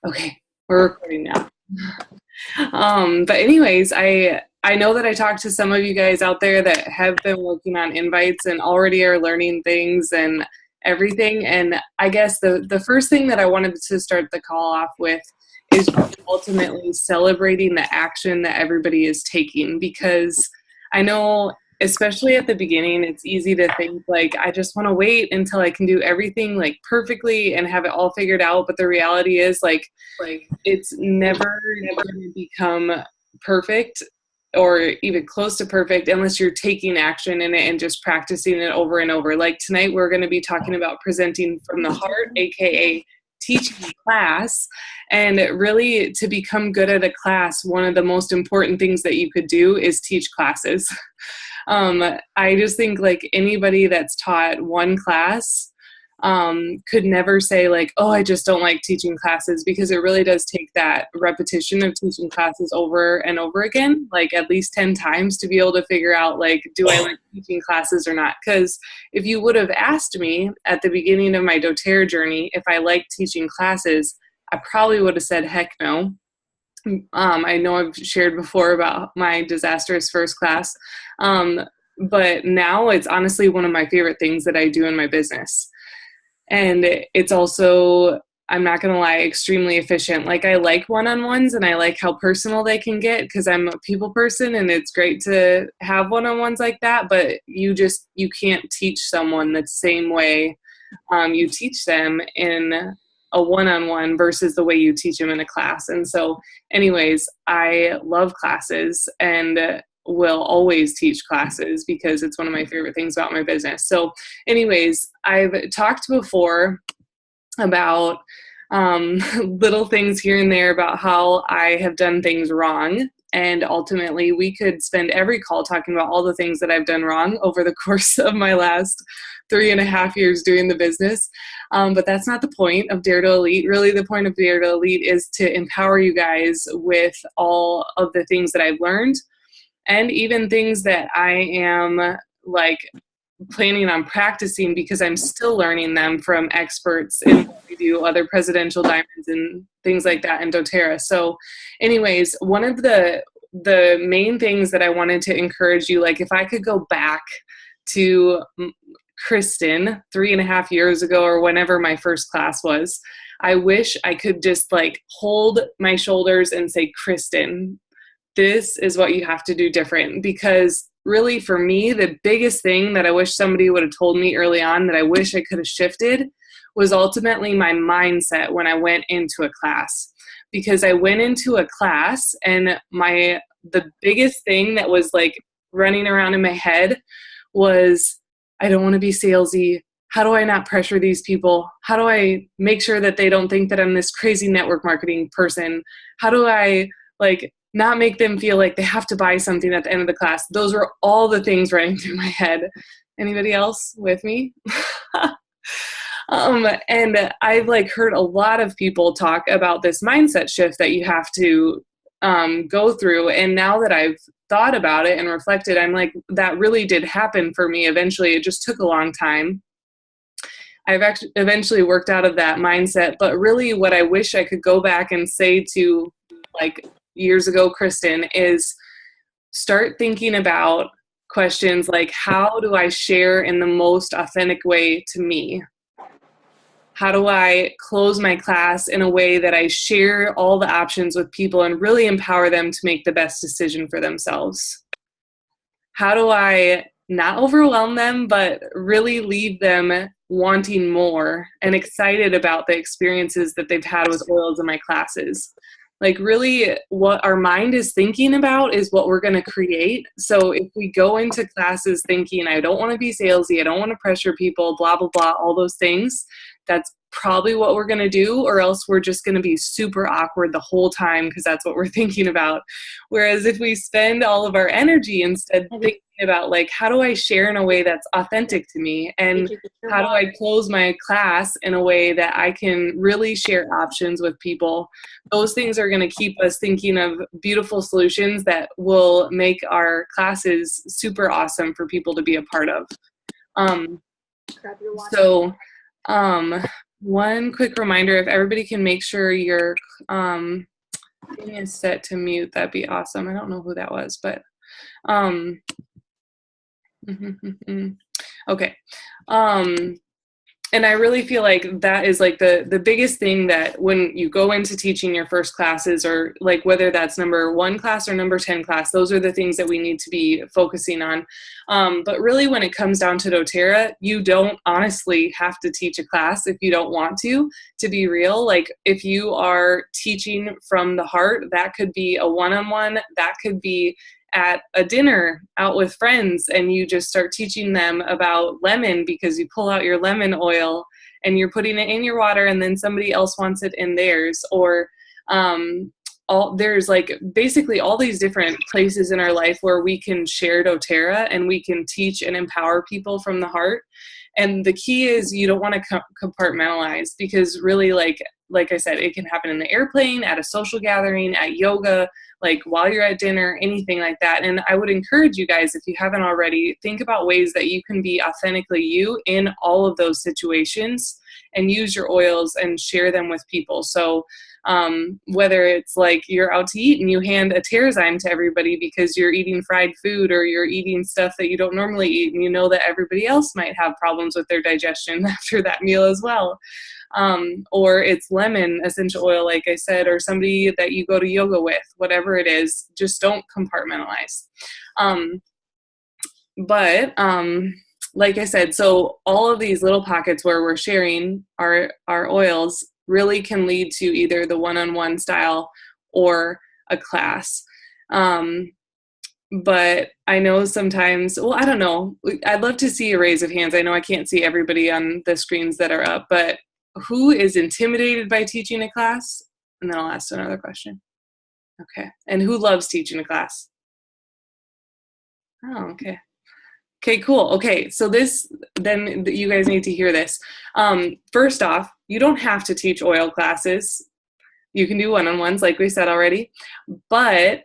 Okay, we're recording now. But anyways, I know that I talked to some of you guys out there that have been working on invites and already are learning things and everything. And I guess the first thing that I wanted to start the call off with is ultimately celebrating the action that everybody is taking, because I know, especially at the beginning, it's easy to think like, I just want to wait until I can do everything like perfectly and have it all figured out. But the reality is like it's never going to become perfect or even close to perfect unless you're taking action in it and just practicing it over and over. Like tonight, we're going to be talking about presenting from the heart, aka teaching class. And really, to become good at a class, one of the most important things that you could do is teach classes. I just think like anybody that's taught one class could never say like, oh, I just don't like teaching classes, because it really does take that repetition of teaching classes over and over again, like at least 10 times, to be able to figure out like, do I like teaching classes or not? Because if you would have asked me at the beginning of my doTERRA journey if I liked teaching classes, I probably would have said heck no. I know I've shared before about my disastrous first class, but now it's honestly one of my favorite things that I do in my business. And it's also, I'm not going to lie, extremely efficient. Like I like one-on-ones and I like how personal they can get because I'm a people person, and it's great to have one-on-ones like that, but you can't teach someone the same way you teach them in a one-on-one versus the way you teach them in a class. And so anyways, I love classes and will always teach classes because it's one of my favorite things about my business. So anyways, I've talked before about little things here and there about how I have done things wrong. And ultimately, we could spend every call talking about all the things that I've done wrong over the course of my last 3.5 years doing the business. But that's not the point of Dare to Elite. Really, the point of Dare to Elite is to empower you guys with all of the things that I've learned, and even things that I am like planning on practicing because I'm still learning them from experts in what we do, other presidential diamonds and things like that in doTERRA. So anyways, one of the main things that I wanted to encourage you, like if I could go back to Kristen 3.5 years ago or whenever my first class was, I wish I could just like hold my shoulders and say, Kristen, this is what you have to do different. Because really for me, the biggest thing that I wish somebody would have told me early on that I wish I could have shifted was ultimately my mindset when I went into a class. Because I went into a class and the biggest thing that was like running around in my head was, I don't want to be salesy. How do I not pressure these people? How do I make sure that they don't think that I'm this crazy network marketing person? How do I like not make them feel like they have to buy something at the end of the class? Those were all the things running through my head. Anybody else with me? And I've like heard a lot of people talk about this mindset shift that you have to go through. And now that I've thought about it and reflected, I'm like, that really did happen for me eventually. It just took a long time. I've actually eventually worked out of that mindset. But really what I wish I could go back and say to like years ago, Kristen, is start thinking about questions like, how do I share in the most authentic way to me? How do I close my class in a way that I share all the options with people and really empower them to make the best decision for themselves? How do I not overwhelm them, but really leave them wanting more and excited about the experiences that they've had with oils in my classes? Like really what our mind is thinking about is what we're going to create. So if we go into classes thinking, I don't want to be salesy, I don't want to pressure people, blah, blah, blah, all those things, that's probably what we're going to do, or else we're just going to be super awkward the whole time because that's what we're thinking about. Whereas if we spend all of our energy instead thinking about like, how do I share in a way that's authentic to me, and how do I close my class in a way that I can really share options with people, those things are going to keep us thinking of beautiful solutions that will make our classes super awesome for people to be a part of. So one quick reminder, if everybody can make sure your thing is set to mute, that'd be awesome. I don't know who that was, but okay. And I really feel like that is like the biggest thing, that when you go into teaching your first classes, or like whether that's number 1 class or number 10 class, those are the things that we need to be focusing on. But really, when it comes down to doTERRA, you don't honestly have to teach a class if you don't want to be real. Like if you are teaching from the heart, that could be a one-on-one, that could be at a dinner out with friends, and you just start teaching them about lemon because you pull out your lemon oil and you're putting it in your water, and then somebody else wants it in theirs. Or there's like basically all these different places in our life where we can share doTERRA and we can teach and empower people from the heart. And the key is you don't want to compartmentalize, because really, like I said, it can happen in the airplane, at a social gathering, at yoga, like while you're at dinner, anything like that. And I would encourage you guys, if you haven't already, think about ways that you can be authentically you in all of those situations, and use your oils and share them with people. So whether it's like you're out to eat and you hand a Terrazyme to everybody because you're eating fried food, or you're eating stuff that you don't normally eat, and you know that everybody else might have problems with their digestion after that meal as well. Or it's lemon essential oil, like I said, or somebody that you go to yoga with, whatever it is, just don't compartmentalize. Like I said, so all of these little pockets where we're sharing our oils really can lead to either the one-on-one style or a class. But I know sometimes, well, I don't know. I'd love to see a raise of hands. I know I can't see everybody on the screens that are up, but who is intimidated by teaching a class? And then I'll ask another question. Okay. And who loves teaching a class? Oh, okay. Okay, cool. Okay, so then you guys need to hear this. First off, you don't have to teach oil classes. You can do one-on-ones, like we said already. But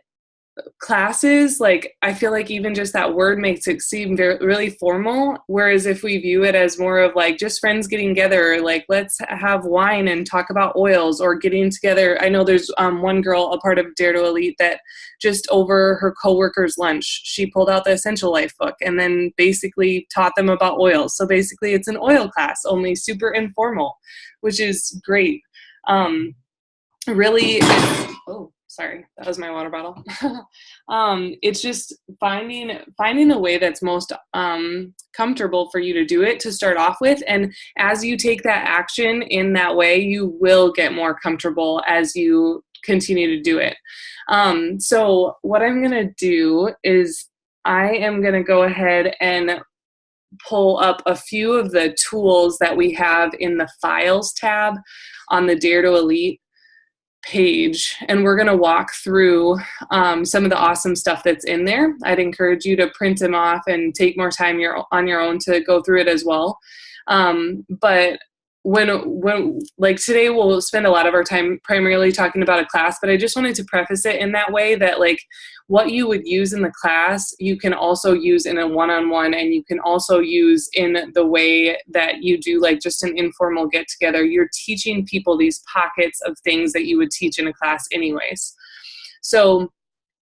classes, like, I feel like even just that word makes it seem really formal, whereas if we view it as more of like just friends getting together, like let's have wine and talk about oils, or getting together. I know there's one girl, a part of Dare to Elite, that just over her coworker's lunch, she pulled out the Essential Life book and then basically taught them about oils. So basically it's an oil class, only super informal, which is great. Really, oh, sorry, that was my water bottle. It's just finding a way that's most comfortable for you to do it to start off with. And as you take that action in that way, you will get more comfortable as you continue to do it. So what I'm going to do is I am going to go ahead and pull up a few of the tools that we have in the Files tab on the Dare to Elite page, and we're going to walk through some of the awesome stuff that's in there. I'd encourage you to print them off and take more time on your own to go through it as well. But when like today, we'll spend a lot of our time primarily talking about a class, but I just wanted to preface it in that way, that like what you would use in the class, you can also use in a one-on-one, and you can also use in the way that you do like just an informal get together. You're teaching people these pockets of things that you would teach in a class anyways. So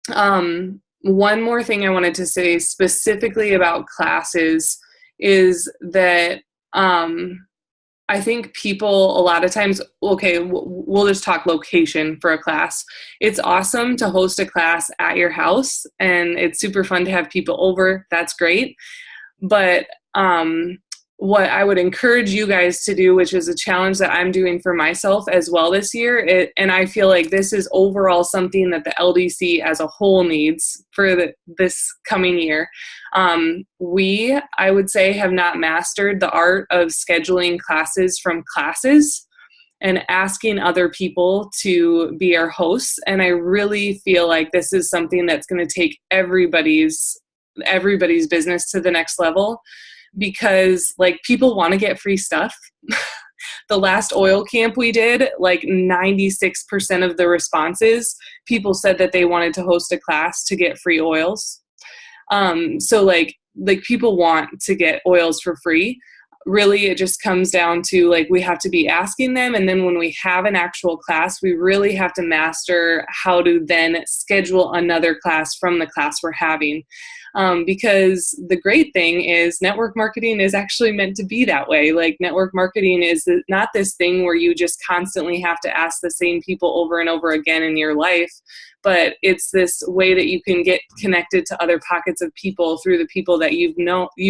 one more thing I wanted to say specifically about classes is that I think people a lot of times, okay, we'll just talk location for a class. It's awesome to host a class at your house, and it's super fun to have people over. That's great. But what I would encourage you guys to do, which is a challenge that I'm doing for myself as well this year, and I feel like this is overall something that the LDC as a whole needs for this coming year. We, I would say, have not mastered the art of scheduling classes from classes and asking other people to be our hosts. And I really feel like this is something that's going to take everybody's business to the next level, because like people want to get free stuff. The last oil camp we did, like 96% of the responses, people said that they wanted to host a class to get free oils. So like people want to get oils for free. really it just comes down to like we have to be asking them, and then when we have an actual class, we really have to master how to then schedule another class from the class we're having. Because the great thing is network marketing is actually meant to be that way. Like network marketing is not this thing where you just constantly have to ask the same people over and over again in your life, but it's this way that you can get connected to other pockets of people through the people that you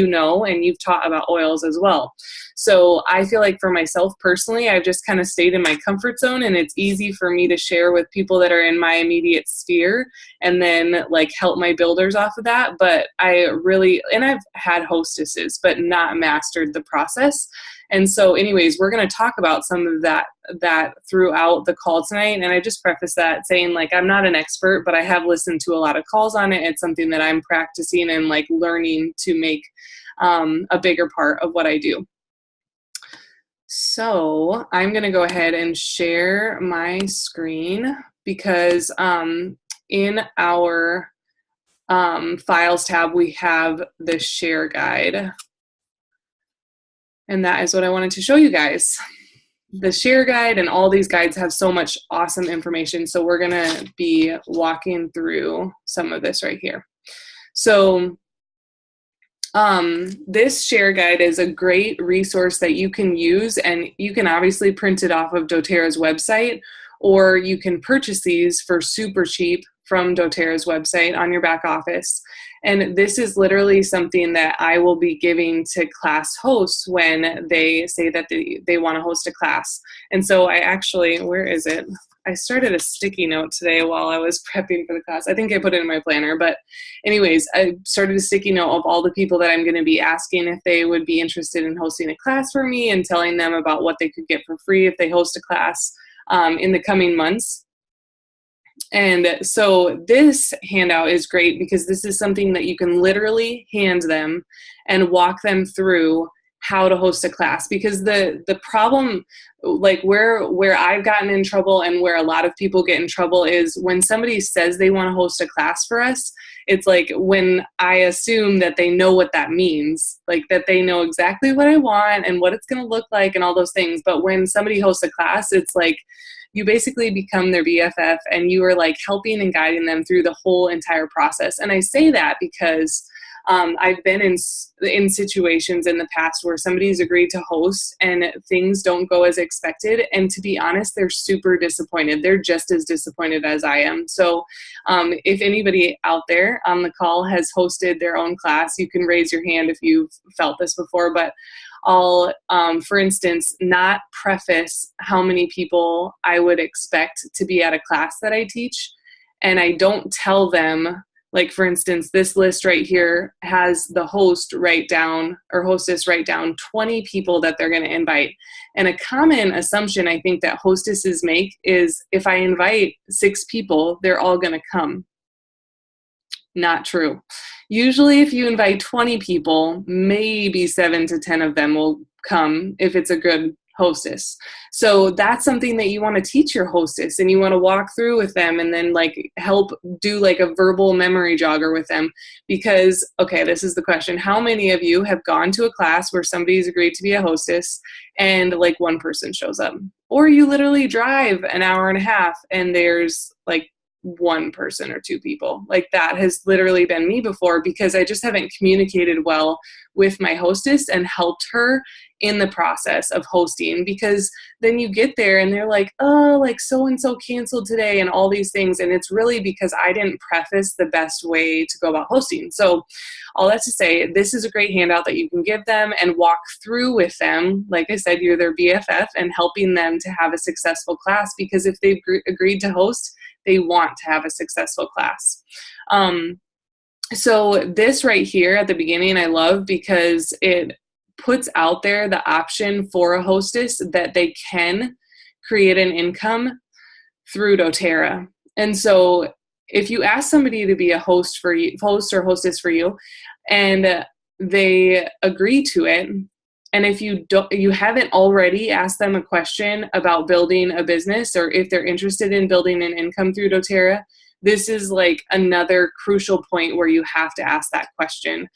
know, and you've taught about oils as well. So I feel like for myself personally, I've just kind of stayed in my comfort zone, and it's easy for me to share with people that are in my immediate sphere and then like help my builders off of that. But I've had hostesses, but not mastered the process. And so anyways, we're going to talk about some of that throughout the call tonight. And I just preface that saying like, I'm not an expert, but I have listened to a lot of calls on it. It's something that I'm practicing and like learning to make a bigger part of what I do. So I'm going to go ahead and share my screen because in our files tab, we have the share guide. And that is what I wanted to show you guys. The share guide and all these guides have so much awesome information. So we're going to be walking through some of this right here. So this share guide is a great resource that you can use, and you can obviously print it off of doTERRA's website, or you can purchase these for super cheap from doTERRA's website on your back office. And this is literally something that I will be giving to class hosts when they say that they want to host a class. And so I actually, where is it? I started a sticky note today while I was prepping for the class. I think I put it in my planner, but anyways, I started a sticky note of all the people that I'm going to be asking if they would be interested in hosting a class for me, and telling them about what they could get for free if they host a class in the coming months. And so this handout is great because this is something that you can literally hand them and walk them through how to host a class. Because the problem, like where I've gotten in trouble and where a lot of people get in trouble is when somebody says they want to host a class for us, it's like when I assume that they know what that means, like that they know exactly what I want and what it's going to look like and all those things. But when somebody hosts a class, it's like you basically become their BFF and you are like helping and guiding them through the whole entire process. And I say that because I've been in situations in the past where somebody's agreed to host and things don't go as expected. And to be honest, they're super disappointed. They're just as disappointed as I am. So if anybody out there on the call has hosted their own class, you can raise your hand if you've felt this before. But I'll, for instance, not preface how many people I would expect to be at a class that I teach. And I don't tell them, like, for instance, this list right here has the host write down, or hostess write down 20 people that they're going to invite. And a common assumption I think that hostesses make is if I invite 6 people, they're all going to come. Not true. Usually if you invite 20 people, maybe 7 to 10 of them will come if it's a good hostess. So that's something that you want to teach your hostess, and you want to walk through with them and then like help do like a verbal memory jogger with them. Because, okay, this is the question. How many of you have gone to a class where somebody's agreed to be a hostess and like one person shows up? Or you literally drive an hour and a half and there's like one person or 2 people. Like that has literally been me before because I just haven't communicated well with my hostess and helped her in the process of hosting. Because then you get there and they're like, oh, like so-and-so canceled today and all these things. And it's really because I didn't preface the best way to go about hosting. So all that to say, this is a great handout that you can give them and walk through with them. Like I said, you're their BFF and helping them to have a successful class, because if they've agreed to host, they want to have a successful class. So this right here at the beginning, I love because it puts out there the option for a hostess that they can create an income through doTERRA. And so if you ask somebody to be a host for you, host or hostess for you, and they agree to it, and if you haven't already asked them a question about building a business, or if they're interested in building an income through doTERRA, this is like another crucial point where you have to ask that question.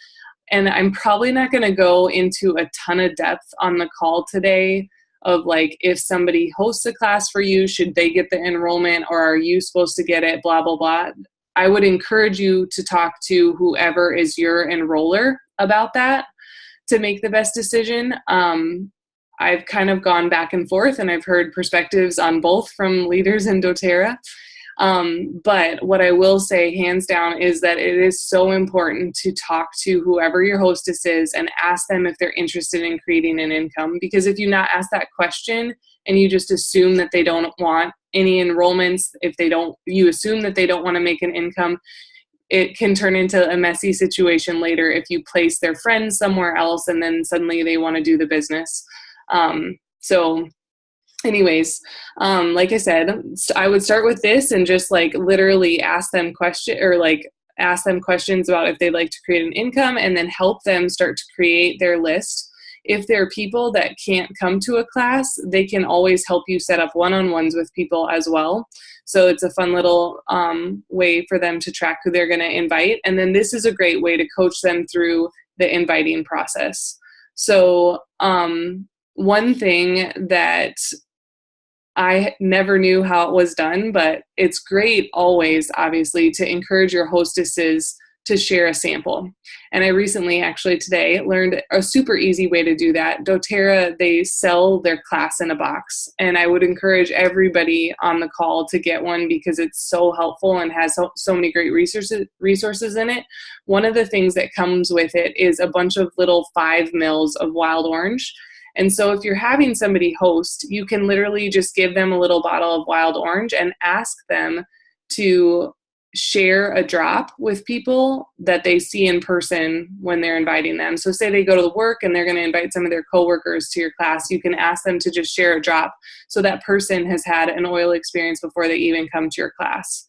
And I'm probably not going to go into a ton of depth on the call today of like, if somebody hosts a class for you, should they get the enrollment or are you supposed to get it, blah, blah, blah. I would encourage you to talk to whoever is your enroller about that to make the best decision. I've kind of gone back and forth and I've heard perspectives on both from leaders in doTERRA. But what I will say hands down is that it is so important to talk to whoever your hostess is and ask them if they're interested in creating an income. Because if you not ask that question and you just assume that they don't want any enrollments, you assume that they don't want to make an income, it can turn into a messy situation later if you place their friends somewhere else and then suddenly they want to do the business. So anyways, like I said, I would start with this and just like literally ask them questions about if they'd like to create an income and then help them start to create their list. If there are people that can't come to a class, they can always help you set up one-on-ones with people as well. So it's a fun little way for them to track who they're going to invite. And then this is a great way to coach them through the inviting process. So one thing that I never knew how it was done, but it's great always, obviously, to encourage your hostesses to share a sample. And I recently, actually today, learned a super easy way to do that. doTERRA, they sell their class in a box. And I would encourage everybody on the call to get one because it's so helpful and has so many great resources in it. One of the things that comes with it is a bunch of little 5 mils of wild orange. And so if you're having somebody host, you can literally just give them a little bottle of wild orange and ask them to share a drop with people that they see in person when they're inviting them. So say they go to the work and they're going to invite some of their coworkers to your class, you can ask them to just share a drop so that person has had an oil experience before they even come to your class.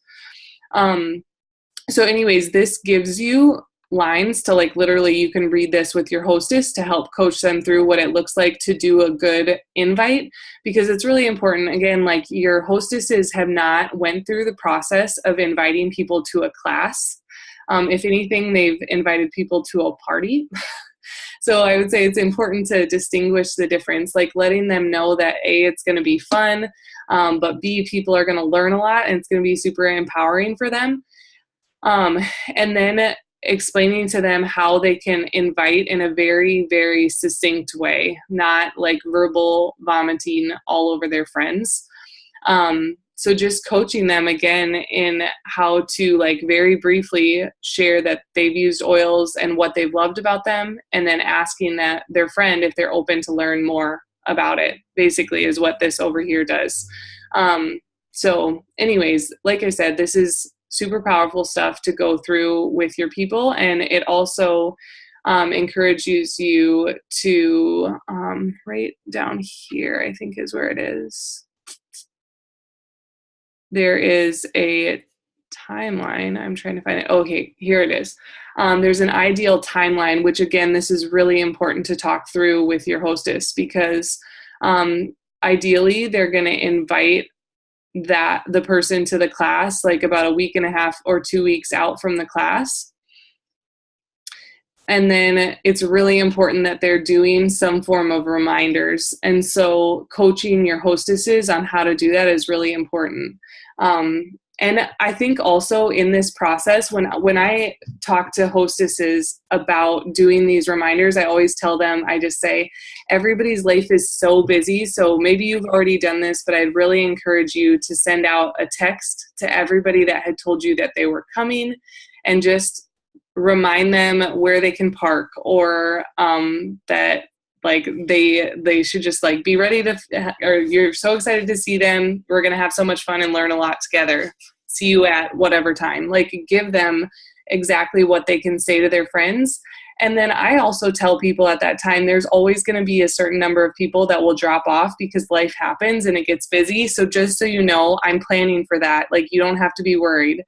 So anyways, this gives you lines to like literally you can read this with your hostess to help coach them through what it looks like to do a good invite, because it's really important. Again, like your hostesses have not went through the process of inviting people to a class. If anything, they've invited people to a party. So I would say it's important to distinguish the difference, like letting them know that A, it's going to be fun, but B, people are going to learn a lot and it's going to be super empowering for them. And then explaining to them how they can invite in a very, very succinct way, not like verbal vomiting all over their friends. So just coaching them again in how to like very briefly share that they've used oils and what they've loved about them, and then asking that their friend if they're open to learn more about it, basically is what this over here does. So anyways, like I said, this is super powerful stuff to go through with your people. And it also encourages you to right down here, I think is where it is. There is a timeline. I'm trying to find it. Okay, here it is. There's an ideal timeline, which again, this is really important to talk through with your hostess because ideally they're going to invite the person to the class like about a week and a half or 2 weeks out from the class. And then it's really important that they're doing some form of reminders. And so coaching your hostesses on how to do that is really important. And I think also in this process, when I talk to hostesses about doing these reminders, I always tell them, I just say, everybody's life is so busy. So maybe you've already done this, but I'd really encourage you to send out a text to everybody that had told you that they were coming and just remind them where they can park, or that like they should just like be ready to, or you're so excited to see them. We're going to have so much fun and learn a lot together. See you at whatever time. Like give them exactly what they can say to their friends. And then I also tell people at that time, there's always going to be a certain number of people that will drop off because life happens and it gets busy. So just so you know, I'm planning for that. Like you don't have to be worried.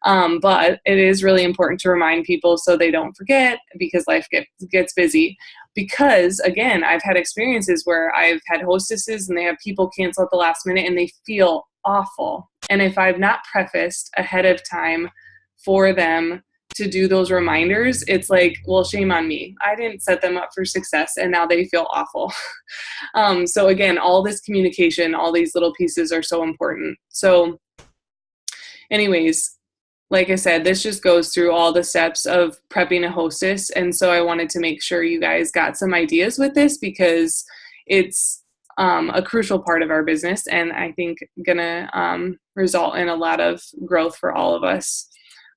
But it is really important to remind people so they don't forget because life gets busy. Because again, I've had experiences where I've had hostesses and they have people cancel at the last minute and they feel awful. And if I've not prefaced ahead of time for them to do those reminders, it's like, well, shame on me. I didn't set them up for success and now they feel awful. So again, all this communication, all these little pieces are so important. So anyways, like I said, this just goes through all the steps of prepping a hostess. And so I wanted to make sure you guys got some ideas with this because it's a crucial part of our business and I think gonna result in a lot of growth for all of us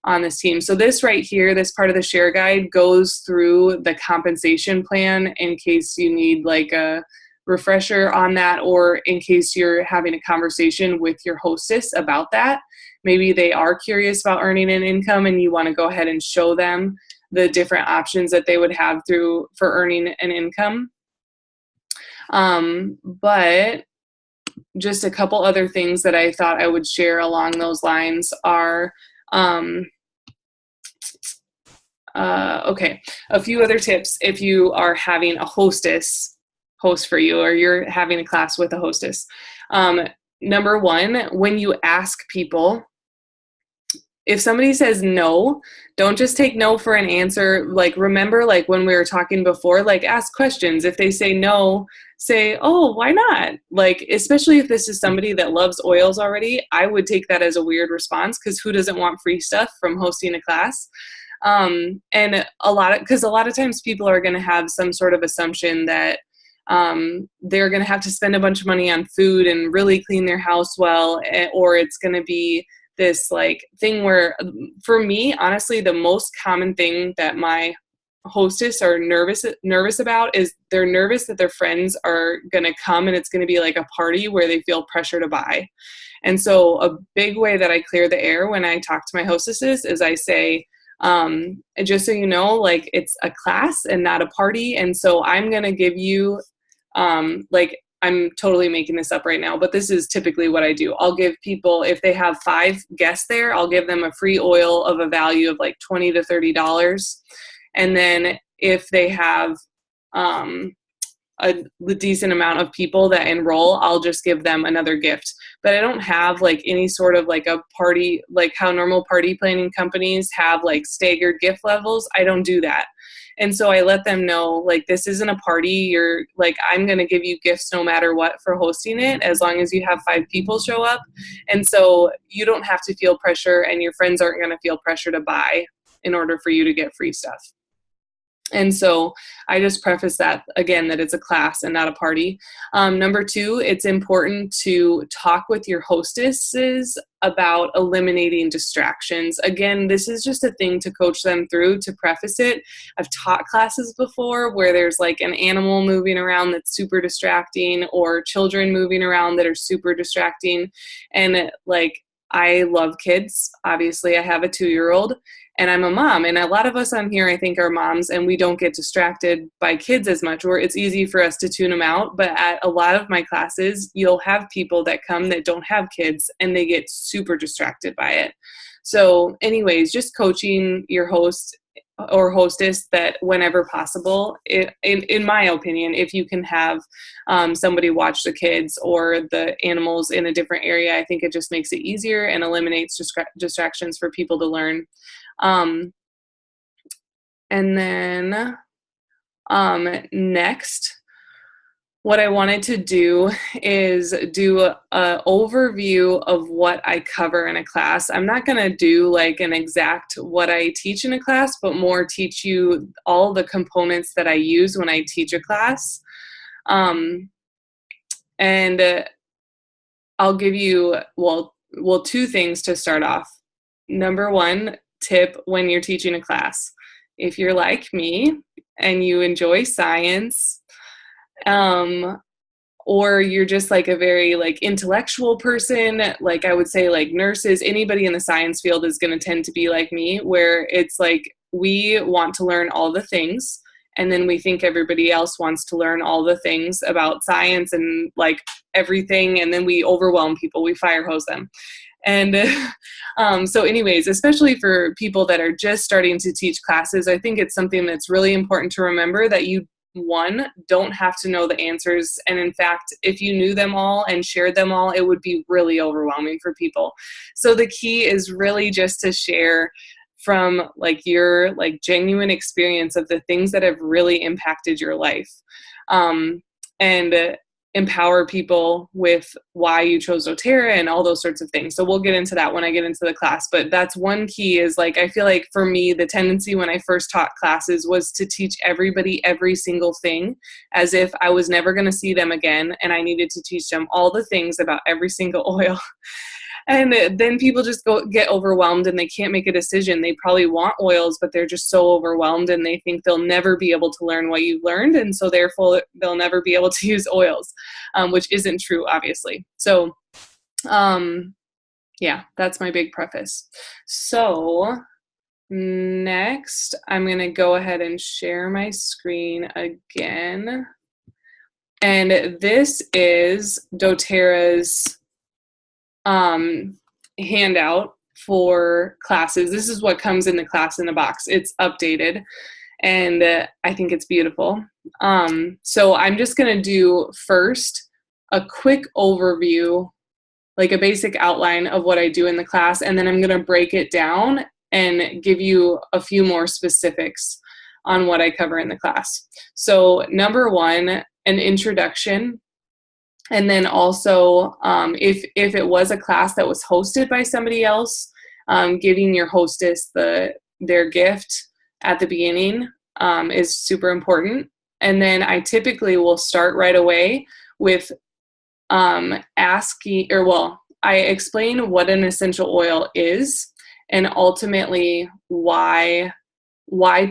on this team. So this right here, this part of the share guide goes through the compensation plan in case you need like a refresher on that, or in case you're having a conversation with your hostess about that. Maybe they are curious about earning an income and you want to go ahead and show them the different options that they would have for earning an income. But just a couple other things that I thought I would share along those lines are, okay, a few other tips if you are having a hostess host for you or you're having a class with a hostess. Number one, when you ask people, if somebody says no, don't just take no for an answer. Like, remember, like when we were talking before, like ask questions. If they say no, say, oh, why not? Like, especially if this is somebody that loves oils already, I would take that as a weird response because who doesn't want free stuff from hosting a class? And a lot of times people are going to have some sort of assumption that they're going to have to spend a bunch of money on food and really clean their house well, or it's going to be this like thing where, for me, honestly, the most common thing that my hostess are nervous about is they're nervous that their friends are going to come and it's going to be like a party where they feel pressure to buy. And so a big way that I clear the air when I talk to my hostesses is I say, just so you know, like it's a class and not a party. And so I'm going to give you, like, I'm totally making this up right now, but this is typically what I do. I'll give people, if they have 5 guests there, I'll give them a free oil of a value of like $20 to $30. And then if they have a decent amount of people that enroll, I'll just give them another gift. But I don't have like any sort of like a party, like how normal party planning companies have like staggered gift levels. I don't do that. And so I let them know, like, this isn't a party. You're like, I'm going to give you gifts no matter what for hosting it, as long as you have 5 people show up. And so you don't have to feel pressure and your friends aren't going to feel pressure to buy in order for you to get free stuff. And so I just preface that again, that it's a class and not a party. Number 2, it's important to talk with your hostesses about eliminating distractions. Again, this is just a thing to coach them through, to preface it. I've taught classes before where there's like an animal moving around that's super distracting, or children moving around that are super distracting. And like, I love kids. Obviously, I have a 2-year-old. And I'm a mom, and a lot of us on here, I think, are moms, and we don't get distracted by kids as much, or it's easy for us to tune them out. But at a lot of my classes, you'll have people that come that don't have kids, and they get super distracted by it. So anyways, just coaching your host or hostess that whenever possible, in my opinion, if you can have somebody watch the kids or the animals in a different area, I think it just makes it easier and eliminates distractions for people to learn. And then next, what I wanted to do is do an overview of what I cover in a class. I'm not going to do like an exact what I teach in a class, but more teach you all the components that I use when I teach a class. And I'll give you, well, 2 things to start off. Number 1 tip when you're teaching a class. If you're like me and you enjoy science, or you're just like a very like intellectual person, like I would say like nurses, anybody in the science field is going to tend to be like me, where it's like we want to learn all the things, and then we think everybody else wants to learn all the things about science and like everything, and then we overwhelm people, we fire hose them. And so anyways, especially for people that are just starting to teach classes, I think it's something that's really important to remember, that you, 1, don't have to know the answers. And in fact, if you knew them all and shared them all, it would be really overwhelming for people. So the key is really just to share from like your like genuine experience of the things that have really impacted your life. And empower people with why you chose doTERRA and all those sorts of things. So we'll get into that when I get into the class. But that's one key is like, I feel like for me, the tendency when I first taught classes was to teach everybody every single thing as if I was never going to see them again. And I needed to teach them all the things about every single oil. And then people just get overwhelmed and they can't make a decision. They probably want oils, but they're just so overwhelmed and they think they'll never be able to learn what you've learned. And so therefore they'll never be able to use oils, which isn't true, obviously. So, yeah, that's my big preface. So next, I'm going to go ahead and share my screen again. And this is doTERRA's handout for classes. This is what comes in the class in the box. It's updated and I think it's beautiful. So I'm just going to do first a quick overview, like a basic outline of what I do in the class, and then I'm going to break it down and give you a few more specifics on what I cover in the class. So number one, an introduction. And then also, if it was a class that was hosted by somebody else, giving your hostess their gift at the beginning is super important. And then I typically will start right away with I explain what an essential oil is and ultimately why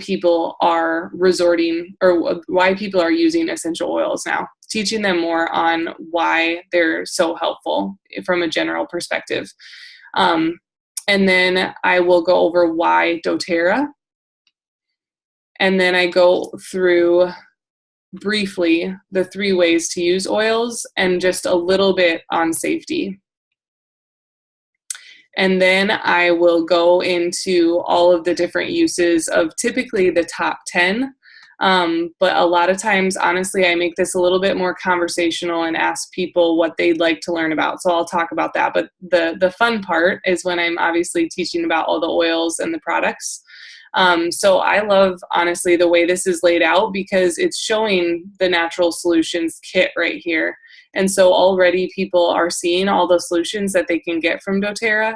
people are resorting or why people are using essential oils now, teaching them more on why they're so helpful from a general perspective. And then I will go over why doTERRA. And then I go through briefly the 3 ways to use oils and just a little bit on safety. And then I will go into all of the different uses of typically the top 10. But a lot of times, honestly, I make this a little bit more conversational and ask people what they'd like to learn about. So I'll talk about that. But the fun part is when I'm obviously teaching about all the oils and the products. So I love, honestly, the way this is laid out because it's showing the Natural Solutions kit right here. And so already people are seeing all the solutions that they can get from doTERRA.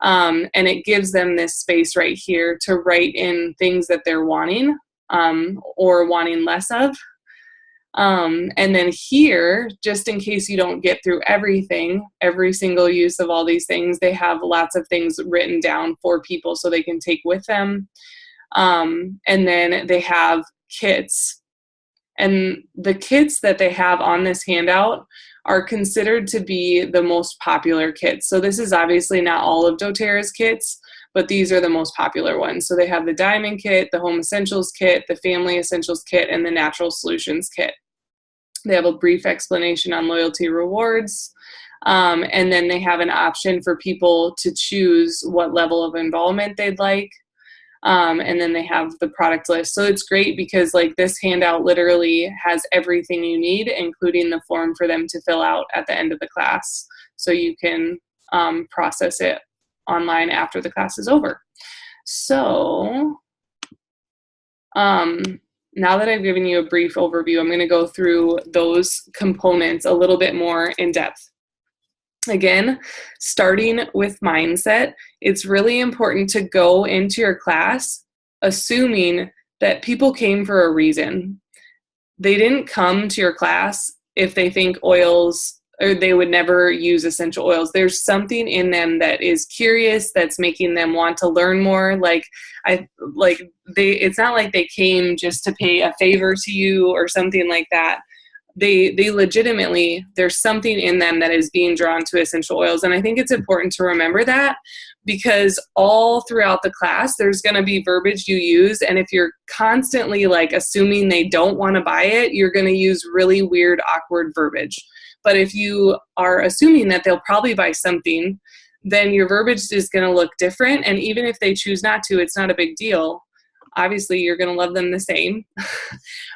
And it gives them this space right here to write in things that they're wanting or wanting less of. And then here, just in case you don't get through everything, every single use of all these things, they have lots of things written down for people so they can take with them. And then they have kits. And the kits that they have on this handout are considered to be the most popular kits. So this is obviously not all of doTERRA's kits, but these are the most popular ones. So they have the Diamond Kit, the Home Essentials Kit, the Family Essentials Kit, and the Natural Solutions Kit. They have a brief explanation on loyalty rewards. And then they have an option for people to choose what level of involvement they'd like. And then they have the product list. So it's great because like this handout literally has everything you need, including the form for them to fill out at the end of the class. So you can process it online after the class is over. So now that I've given you a brief overview, I'm going to go through those components a little bit more in depth. Again, starting with mindset, it's really important to go into your class assuming that people came for a reason. They didn't come to your class if they think oils, or they would never use essential oils. There's something in them that is curious, that's making them want to learn more. It's not like they came just to pay a favor to you or something like that. They legitimately, there's something in them that is being drawn to essential oils. And I think it's important to remember that because all throughout the class, there's going to be verbiage you use. And if you're constantly like assuming they don't want to buy it, you're going to use really weird, awkward verbiage. But if you are assuming that they'll probably buy something, then your verbiage is going to look different. And even if they choose not to, it's not a big deal. obviously you're going to love them the same.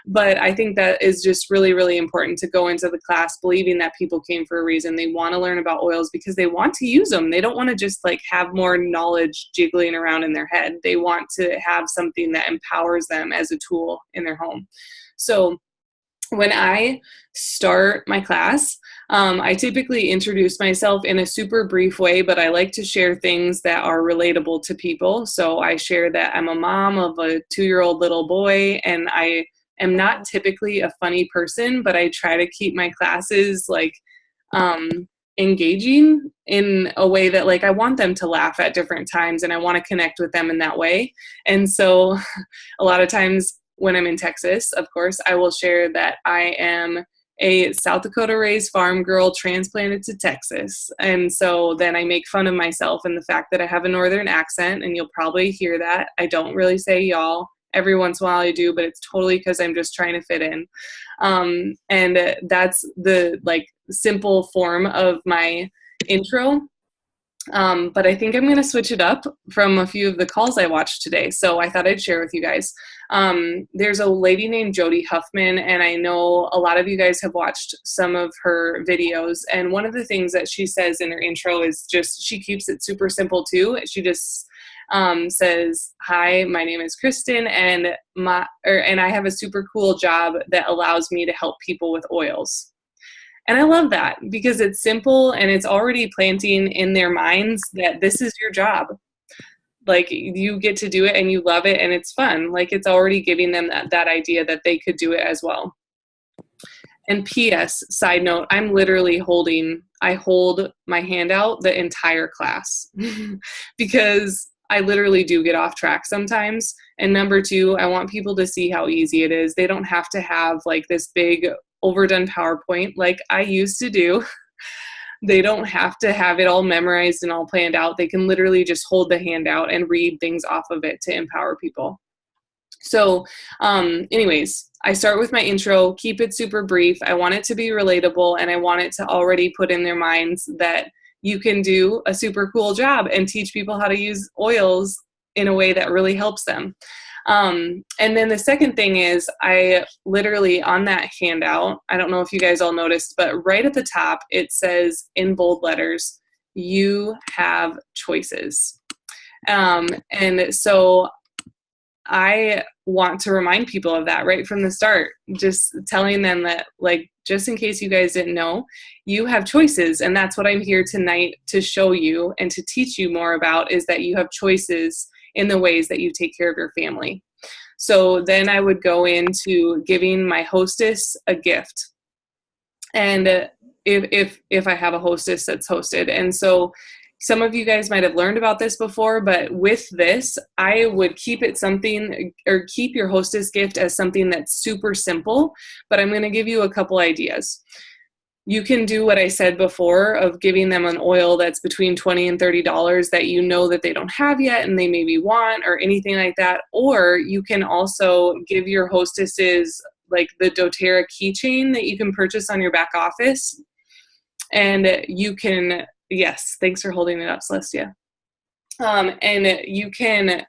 But I think that is just really, really important to go into the class believing that people came for a reason. They want to learn about oils because they want to use them. They don't want to just like have more knowledge jiggling around in their head. They want to have something that empowers them as a tool in their home. So when I start my class, I typically introduce myself in a super brief way, but I like to share things that are relatable to people. So I share that I'm a mom of a 2-year-old little boy, and I am not typically a funny person, but I try to keep my classes like engaging in a way that like I want them to laugh at different times, and I want to connect with them in that way. And so a lot of times when I'm in Texas, of course, I will share that I am a South Dakota raised farm girl transplanted to Texas. And so then I make fun of myself and the fact that I have a northern accent, and you'll probably hear that. I don't really say y'all. Every once in a while I do, but it's totally because I'm just trying to fit in. And that's the like simple form of my intro. But I think I'm going to switch it up from a few of the calls I watched today. So I thought I'd share with you guys. There's a lady named Jody Huffman, and I know a lot of you guys have watched some of her videos. And one of the things that she says in her intro is just, she keeps it super simple too. She just says, "Hi, my name is Kristen, and I have a super cool job that allows me to help people with oils." And I love that because it's simple and it's already planting in their minds that this is your job. Like you get to do it and you love it and it's fun. Like it's already giving them that idea that they could do it as well. And P.S. side note, I hold my hand out the entire class because I literally do get off track sometimes. And number 2, I want people to see how easy it is. They don't have to have like this big overdone PowerPoint like I used to do. They don't have to have it all memorized and all planned out. They can literally just hold the handout and read things off of it to empower people. So anyways, I start with my intro, keep it super brief. I want it to be relatable, and I want it to already put in their minds that you can do a super cool job and teach people how to use oils in a way that really helps them. And then the second thing is I literally on that handout, I don't know if you guys all noticed, but right at the top, it says in bold letters, "You have choices." And so I want to remind people of that right from the start, just telling them that, like, just in case you guys didn't know, you have choices. And that's what I'm here tonight to show you and to teach you more about, is that you have choices in the ways that you take care of your family. So then I would go into giving my hostess a gift. And if I have a hostess that's hosted. And so some of you guys might have learned about this before, but with this, I would keep it something, or keep your hostess gift as something that's super simple, but I'm going to give you a couple ideas. You can do what I said before of giving them an oil that's between $20 and $30 that you know that they don't have yet and they maybe want, or anything like that. Or you can also give your hostesses like the doTERRA keychain that you can purchase on your back office. And you can, yes, thanks for holding it up, Celestia. And you can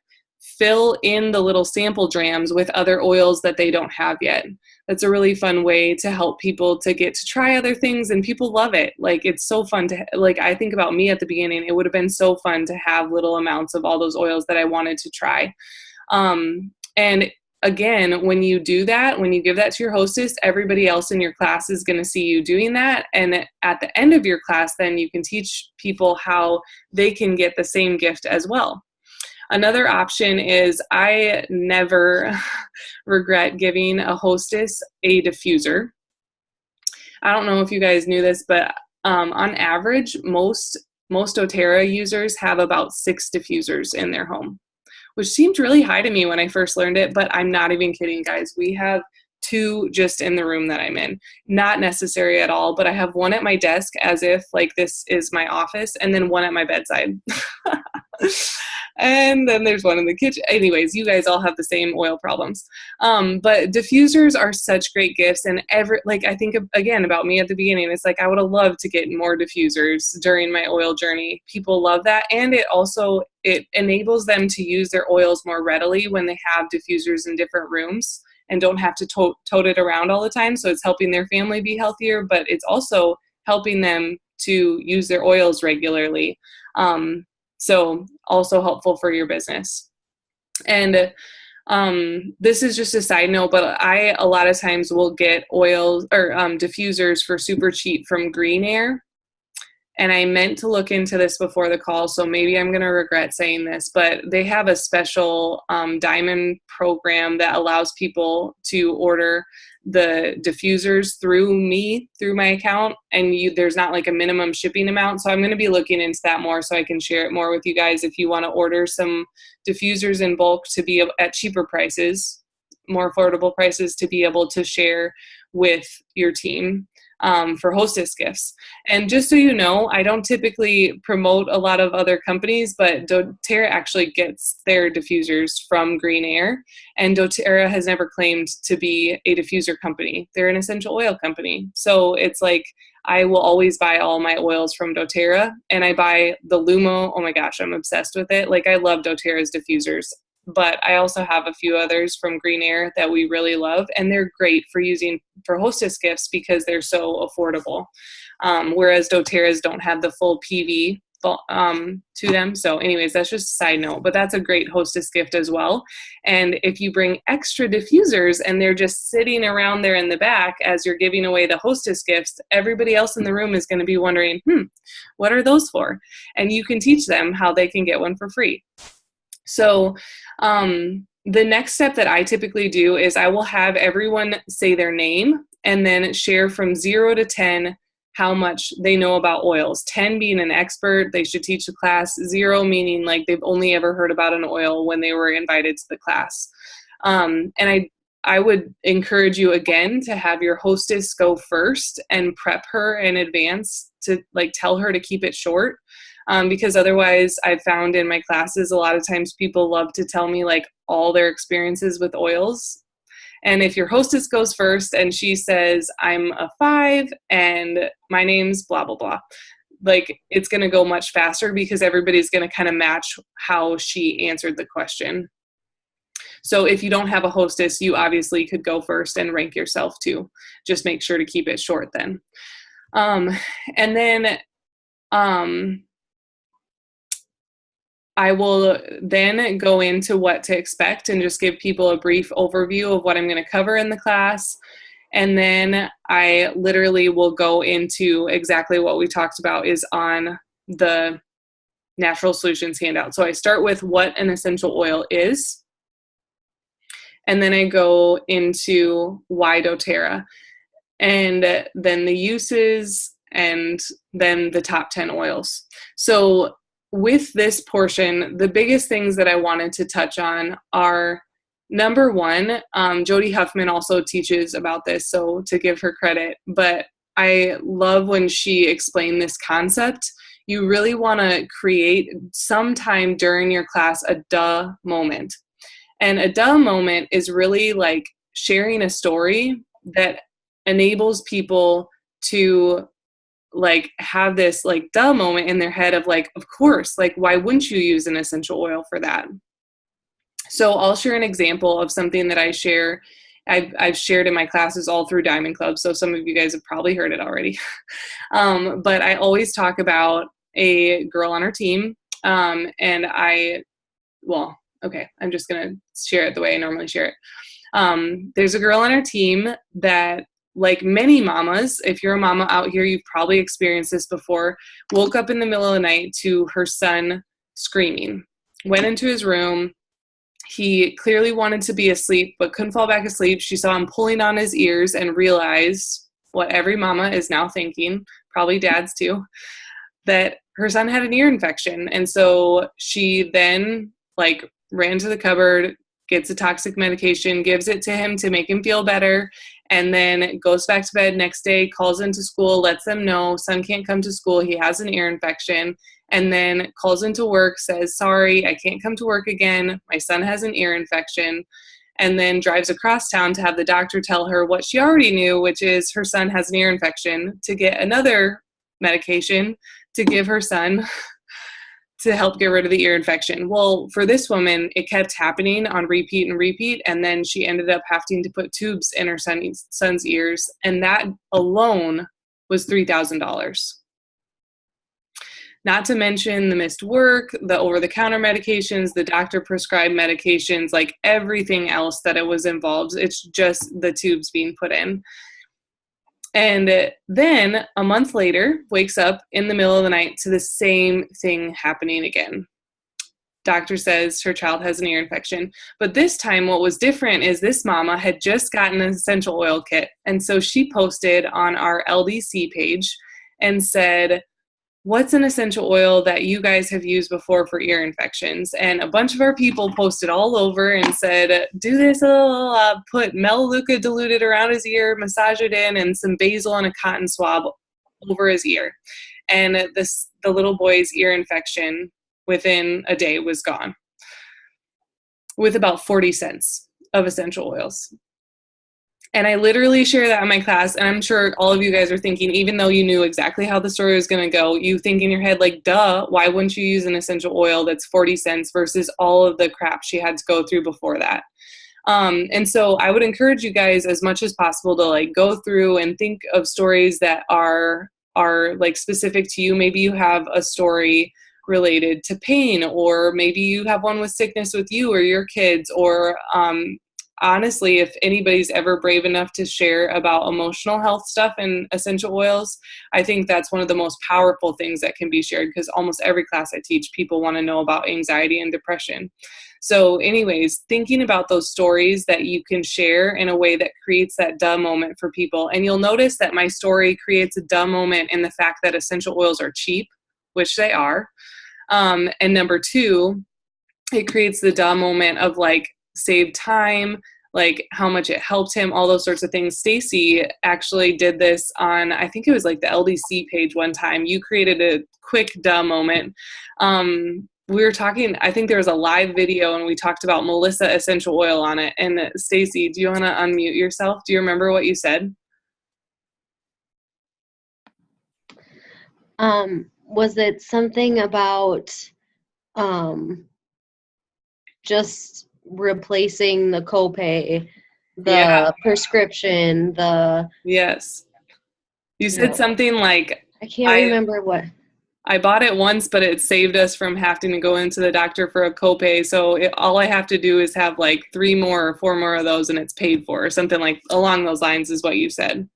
fill in the little sample drams with other oils that they don't have yet. That's a really fun way to help people to get to try other things, and people love it. Like, it's so fun to, like, I think about me at the beginning, it would have been so fun to have little amounts of all those oils that I wanted to try. And again, when you do that, when you give that to your hostess, everybody else in your class is going to see you doing that. And at the end of your class, then you can teach people how they can get the same gift as well. Another option is, I never regret giving a hostess a diffuser. I don't know if you guys knew this, but on average, most doTERRA users have about 6 diffusers in their home, which seemed really high to me when I first learned it, but I'm not even kidding, guys. We have 2 just in the room that I'm in. Not necessary at all, but I have one at my desk as if like this is my office, and then one at my bedside. And then there's one in the kitchen. Anyways, you guys all have the same oil problems. But diffusers are such great gifts. And I think again about me at the beginning, it's like, I would have loved to get more diffusers during my oil journey. People love that. And it enables them to use their oils more readily when they have diffusers in different rooms and don't have to tote it around all the time. So it's helping their family be healthier, but it's also helping them to use their oils regularly. So also helpful for your business. And this is just a side note, but I a lot of times will get oils or diffusers for super cheap from Green Air. And I meant to look into this before the call, so maybe I'm going to regret saying this, but they have a special diamond program that allows people to order the diffusers through my account, and there's not like a minimum shipping amount. So I'm going to be looking into that more so I can share it more with you guys if you want to order some diffusers in bulk to be at cheaper prices, more affordable prices, to be able to share with your team. For hostess gifts. And just so you know, I don't typically promote a lot of other companies, but doTERRA actually gets their diffusers from Green Air, and doTERRA has never claimed to be a diffuser company. They're an essential oil company. So it's like, I will always buy all my oils from doTERRA, and I buy the Lumo. Oh my gosh, I'm obsessed with it. Like, I love doTERRA's diffusers. But I also have a few others from Green Air that we really love, and they're great for using for hostess gifts because they're so affordable. Whereas doTERRA's don't have the full PV to them. So anyways, that's just a side note, but that's a great hostess gift as well. And if you bring extra diffusers and they're just sitting around there in the back as you're giving away the hostess gifts, everybody else in the room is going to be wondering, what are those for? And you can teach them how they can get one for free. So the next step that I typically do is I will have everyone say their name and then share from 0 to 10 how much they know about oils. 10 being an expert, they should teach the class. 0 meaning like they've only ever heard about an oil when they were invited to the class. And I would encourage you again to have your hostess go first and prep her in advance to like tell her to keep it short. Because otherwise I've found in my classes, a lot of times people love to tell me like all their experiences with oils. And if your hostess goes first and she says, I'm a 5 and my name's blah, blah, blah, like it's going to go much faster because everybody's going to kind of match how she answered the question. So if you don't have a hostess, you obviously could go first and rank yourself too. Just make sure to keep it short then. And then I will then go into what to expect and just give people a brief overview of what I'm going to cover in the class. And then I literally will go into exactly what we talked about is on the Natural Solutions handout. So I start with what an essential oil is. And then I go into why doTERRA. And then the uses, and then the top 10 oils. So with this portion, the biggest things that I wanted to touch on are, number one, Jody Huffman also teaches about this, so to give her credit, but I love when she explained this concept. You really want to create sometime during your class a duh moment. And a duh moment is really like sharing a story that enables people to like have this like duh moment in their head of like, of course, like why wouldn't you use an essential oil for that? So I'll share an example of something that I share. I've shared in my classes all through Diamond Club, so some of you guys have probably heard it already. But I always talk about a girl on our team, and I'm just gonna share it the way I normally share it. There's a girl on our team that, like many mamas, if you're a mama out here, you've probably experienced this before, woke up in the middle of the night to her son screaming, went into his room. He clearly wanted to be asleep, but couldn't fall back asleep. She saw him pulling on his ears and realized what every mama is now thinking, probably dads too, that her son had an ear infection. And so she then like ran to the cupboard, gets a toxic medication, gives it to him to make him feel better, and then goes back to bed next day, calls into school, lets them know son can't come to school, he has an ear infection. and then calls into work, says, sorry, I can't come to work again. My son has an ear infection. And then drives across town to have the doctor tell her what she already knew, which is her son has an ear infection, to get another medication to give her son to help get rid of the ear infection. Well, for this woman, it kept happening on repeat and repeat, and then she ended up having to put tubes in her son's ears, and that alone was $3,000. Not to mention the missed work, the over-the-counter medications, the doctor-prescribed medications, like everything else that it was involved. It's just the tubes being put in. And then a month later, wakes up in the middle of the night to the same thing happening again. Doctor says her child has an ear infection. But this time what was different is this mama had just gotten an essential oil kit. And so she posted on our LDC page and said, what's an essential oil that you guys have used before for ear infections? And a bunch of our people posted all over and said, do this, put Melaleuca diluted around his ear, massage it in, and some basil and a cotton swab over his ear. And the little boy's ear infection within a day was gone with about 40 cents of essential oils. And I literally share that in my class, and I'm sure all of you guys are thinking, even though you knew exactly how the story was going to go, you think in your head, like, duh, why wouldn't you use an essential oil that's 40 cents versus all of the crap she had to go through before that? And so I would encourage you guys as much as possible to like go through and think of stories that are like specific to you. Maybe you have a story related to pain, or maybe you have one with sickness with you or your kids, or honestly, if anybody's ever brave enough to share about emotional health stuff and essential oils, I think that's one of the most powerful things that can be shared, because almost every class I teach, people want to know about anxiety and depression. So anyways, thinking about those stories that you can share in a way that creates that duh moment for people. And you'll notice that my story creates a duh moment in the fact that essential oils are cheap, which they are. And number two, it creates the duh moment of like, save time, like how much it helped him, all those sorts of things. Stacy actually did this on, I think it was like the LDC page one time. You created a quick duh moment. We were talking, I think there was a live video and we talked about Melissa essential oil on it. And Stacy, do you want to unmute yourself? Do you remember what you said? Was it something about just replacing the copay, the prescription, Yes. You said something like, I can't remember what. I bought it once, but it saved us from having to go into the doctor for a copay. So all I have to do is have like 3 more or 4 more of those and it's paid for, or something like along those lines is what you said.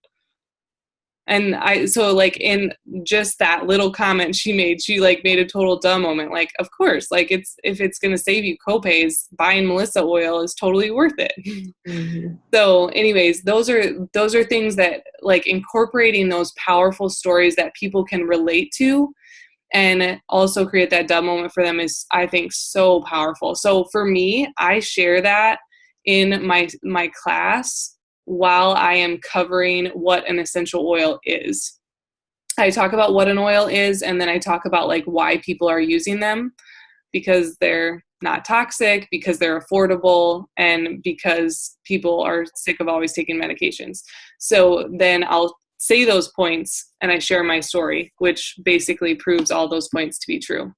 And so like in just that little comment she like made a total dumb moment. Like, of course, like if it's going to save you copays, buying Melissa oil is totally worth it. Mm-hmm. So anyways, those are things that like incorporating those powerful stories that people can relate to and also create that dumb moment for them is, I think, so powerful. So for me, I share that in my class while I am covering what an essential oil is. I talk about what an oil is, and then I talk about like why people are using them, because they're not toxic, because they're affordable, and because people are sick of always taking medications. So then I'll say those points and I share my story, which basically proves all those points to be true.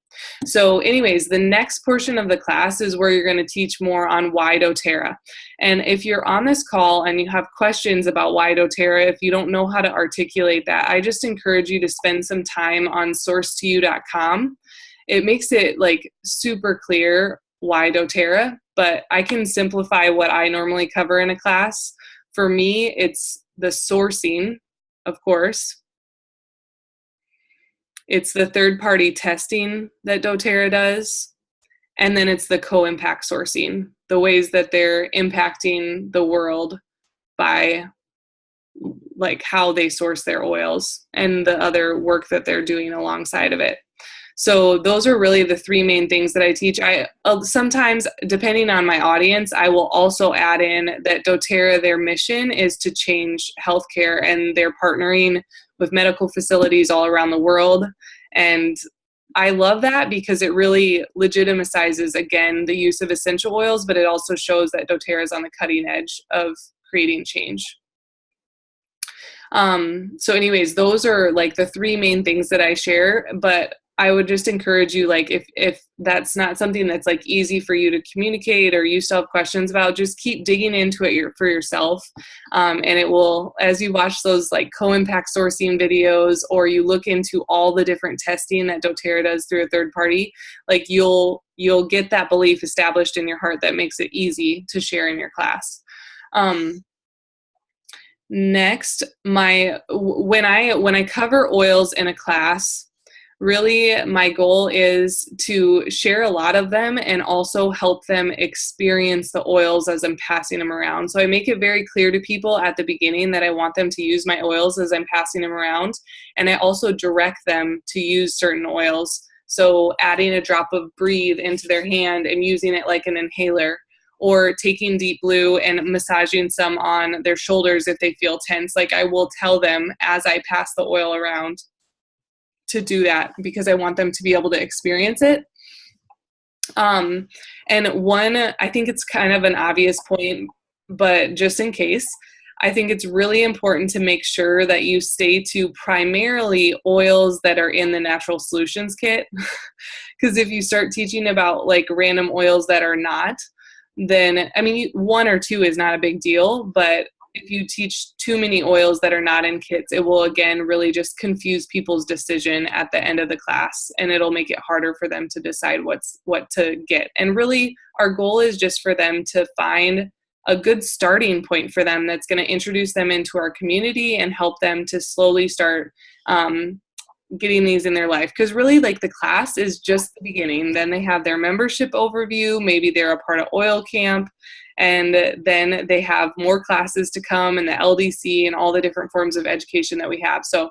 So anyways, the next portion of the class is where you're going to teach more on why doTERRA. And if you're on this call and you have questions about why doTERRA, if you don't know how to articulate that, I just encourage you to spend some time on source2u.com. It makes it like super clear why doTERRA, but I can simplify what I normally cover in a class. For me, it's the sourcing, of course. It's the third-party testing that doTERRA does. And then it's the co-impact sourcing, the ways that they're impacting the world by like how they source their oils and the other work that they're doing alongside of it. So those are really the 3 main things that I teach. I sometimes, depending on my audience, I will also add in that doTERRA, their mission is to change healthcare, and they're partnering with medical facilities all around the world. And I love that because it really legitimizes, again, the use of essential oils, but it also shows that doTERRA is on the cutting edge of creating change. So anyways, those are like the three main things that I share, but I would just encourage you, like, if that's not something that's like easy for you to communicate or you still have questions about, just keep digging into it for yourself. And it will, as you watch those like co-impact sourcing videos, or you look into all the different testing that doTERRA does through a third party, like you'll get that belief established in your heart that makes it easy to share in your class. Next, when I cover oils in a class, really my goal is to share a lot of them and also help them experience the oils as I'm passing them around. So I make it very clear to people at the beginning that I want them to use my oils as I'm passing them around, and I also direct them to use certain oils. So adding a drop of Breathe into their hand and using it like an inhaler, or taking Deep Blue and massaging some on their shoulders if they feel tense. Like, I will tell them as I pass the oil around to do that because I want them to be able to experience it. And I think it's kind of an obvious point, but just in case, I think it's really important to make sure that you stay to primarily oils that are in the Natural Solutions Kit. Because if you start teaching about like random oils that are not, then, I mean, one or two is not a big deal, but if you teach too many oils that are not in kits, it will, again, really just confuse people's decision at the end of the class, and it'll make it harder for them to decide what to get. And really, our goal is just for them to find a good starting point for them that's going to introduce them into our community and help them to slowly start getting these in their life. Because really, like, the class is just the beginning. Then they have their membership overview. Maybe they're a part of oil camp, and then they have more classes to come, and the LDC and all the different forms of education that we have. So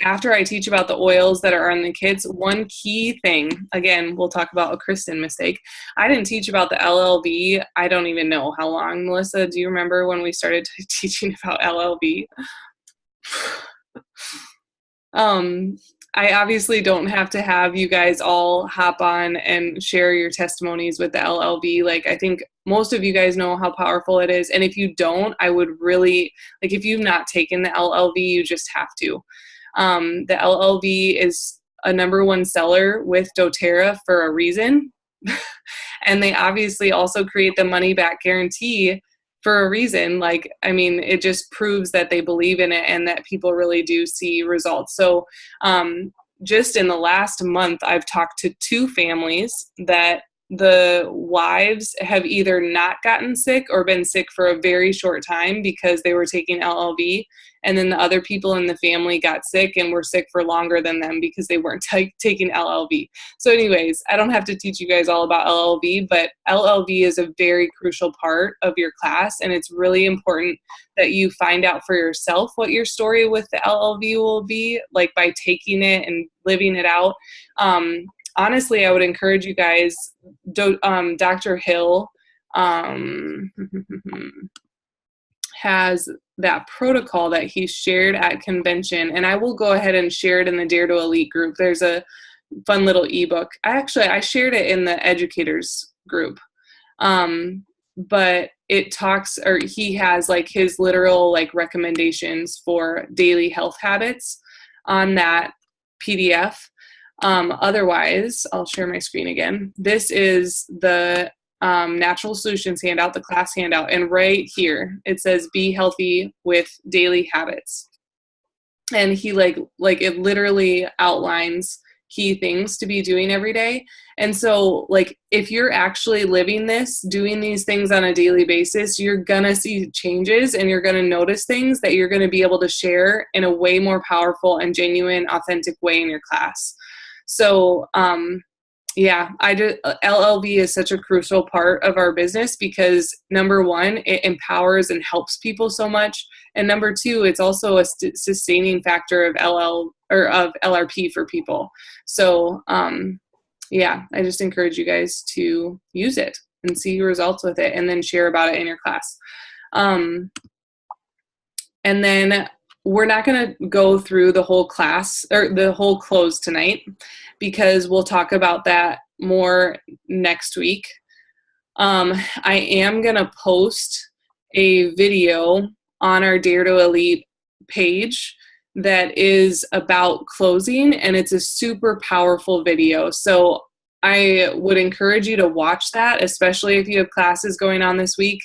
after I teach about the oils that are on the kits, one key thing, again, we'll talk about a Kristen mistake. I didn't teach about the LLV. I don't even know how long. Melissa, do you remember when we started teaching about LLV? I obviously don't have to have you guys all hop on and share your testimonies with the LLV. Like, I think most of you guys know how powerful it is. And if you don't, I would really, like, if you've not taken the LLV, you just have to. The LLV is a #1 seller with doTERRA for a reason. And they obviously also create the money back guarantee for a reason. Like, I mean, it just proves that they believe in it and that people really do see results. So just in the last month, I've talked to 2 families that the wives have either not gotten sick or been sick for a very short time because they were taking LLV. And then the other people in the family got sick and were sick for longer than them because they weren't taking LLV. So anyways, I don't have to teach you guys all about LLV, but LLV is a very crucial part of your class. And it's really important that you find out for yourself what your story with the LLV will be, like by taking it and living it out. Honestly, I would encourage you guys, Dr. Hill has that protocol that he shared at convention, and I will go ahead and share it in the Dare to Elite group. There's a fun little ebook. I shared it in the educators group, but it talks, or he has like his literal like recommendations for daily health habits on that PDF. Otherwise, I'll share my screen again. This is the Natural Solutions handout, the class handout, and right here it says be healthy with daily habits. And he like it literally outlines key things to be doing every day. And so, like, if you're actually living this, doing these things on a daily basis, you're gonna see changes and you're gonna notice things that you're gonna be able to share in a way more powerful and genuine, authentic way in your class. So, LLV is such a crucial part of our business because #1, it empowers and helps people so much. And #2, it's also a sustaining factor of LRP for people. So, I just encourage you guys to use it and see results with it and then share about it in your class. And then we're not going to go through the whole class or the whole close tonight, because we'll talk about that more next week. I am going to post a video on our Dare to Elite page that is about closing, and it's a super powerful video. So I would encourage you to watch that, especially if you have classes going on this week.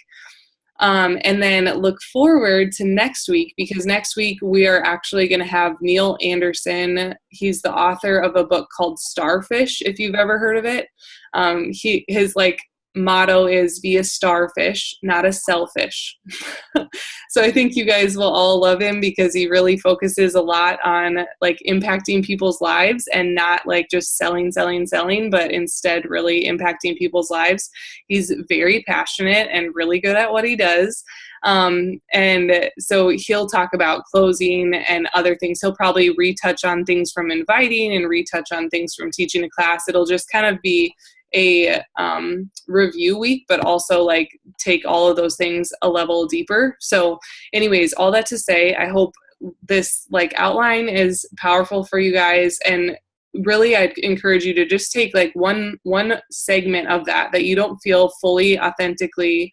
And then look forward to next week, because next week we are actually going to have Neil Anderson. He's the author of a book called Starfish, if you've ever heard of it. His motto is be a starfish, not a selfish. So I think you guys will all love him, because he really focuses a lot on impacting people's lives, and not just selling, but instead really impacting people's lives. He's very passionate and really good at what he does. And so he'll talk about closing and other things. He'll probably retouch on things from inviting and retouch on things from teaching a class. It'll just kind of be a review week, but also take all of those things a level deeper. So anyways, all that to say, I hope this outline is powerful for you guys. And really, I'd encourage you to just take one segment of that you don't feel fully authentically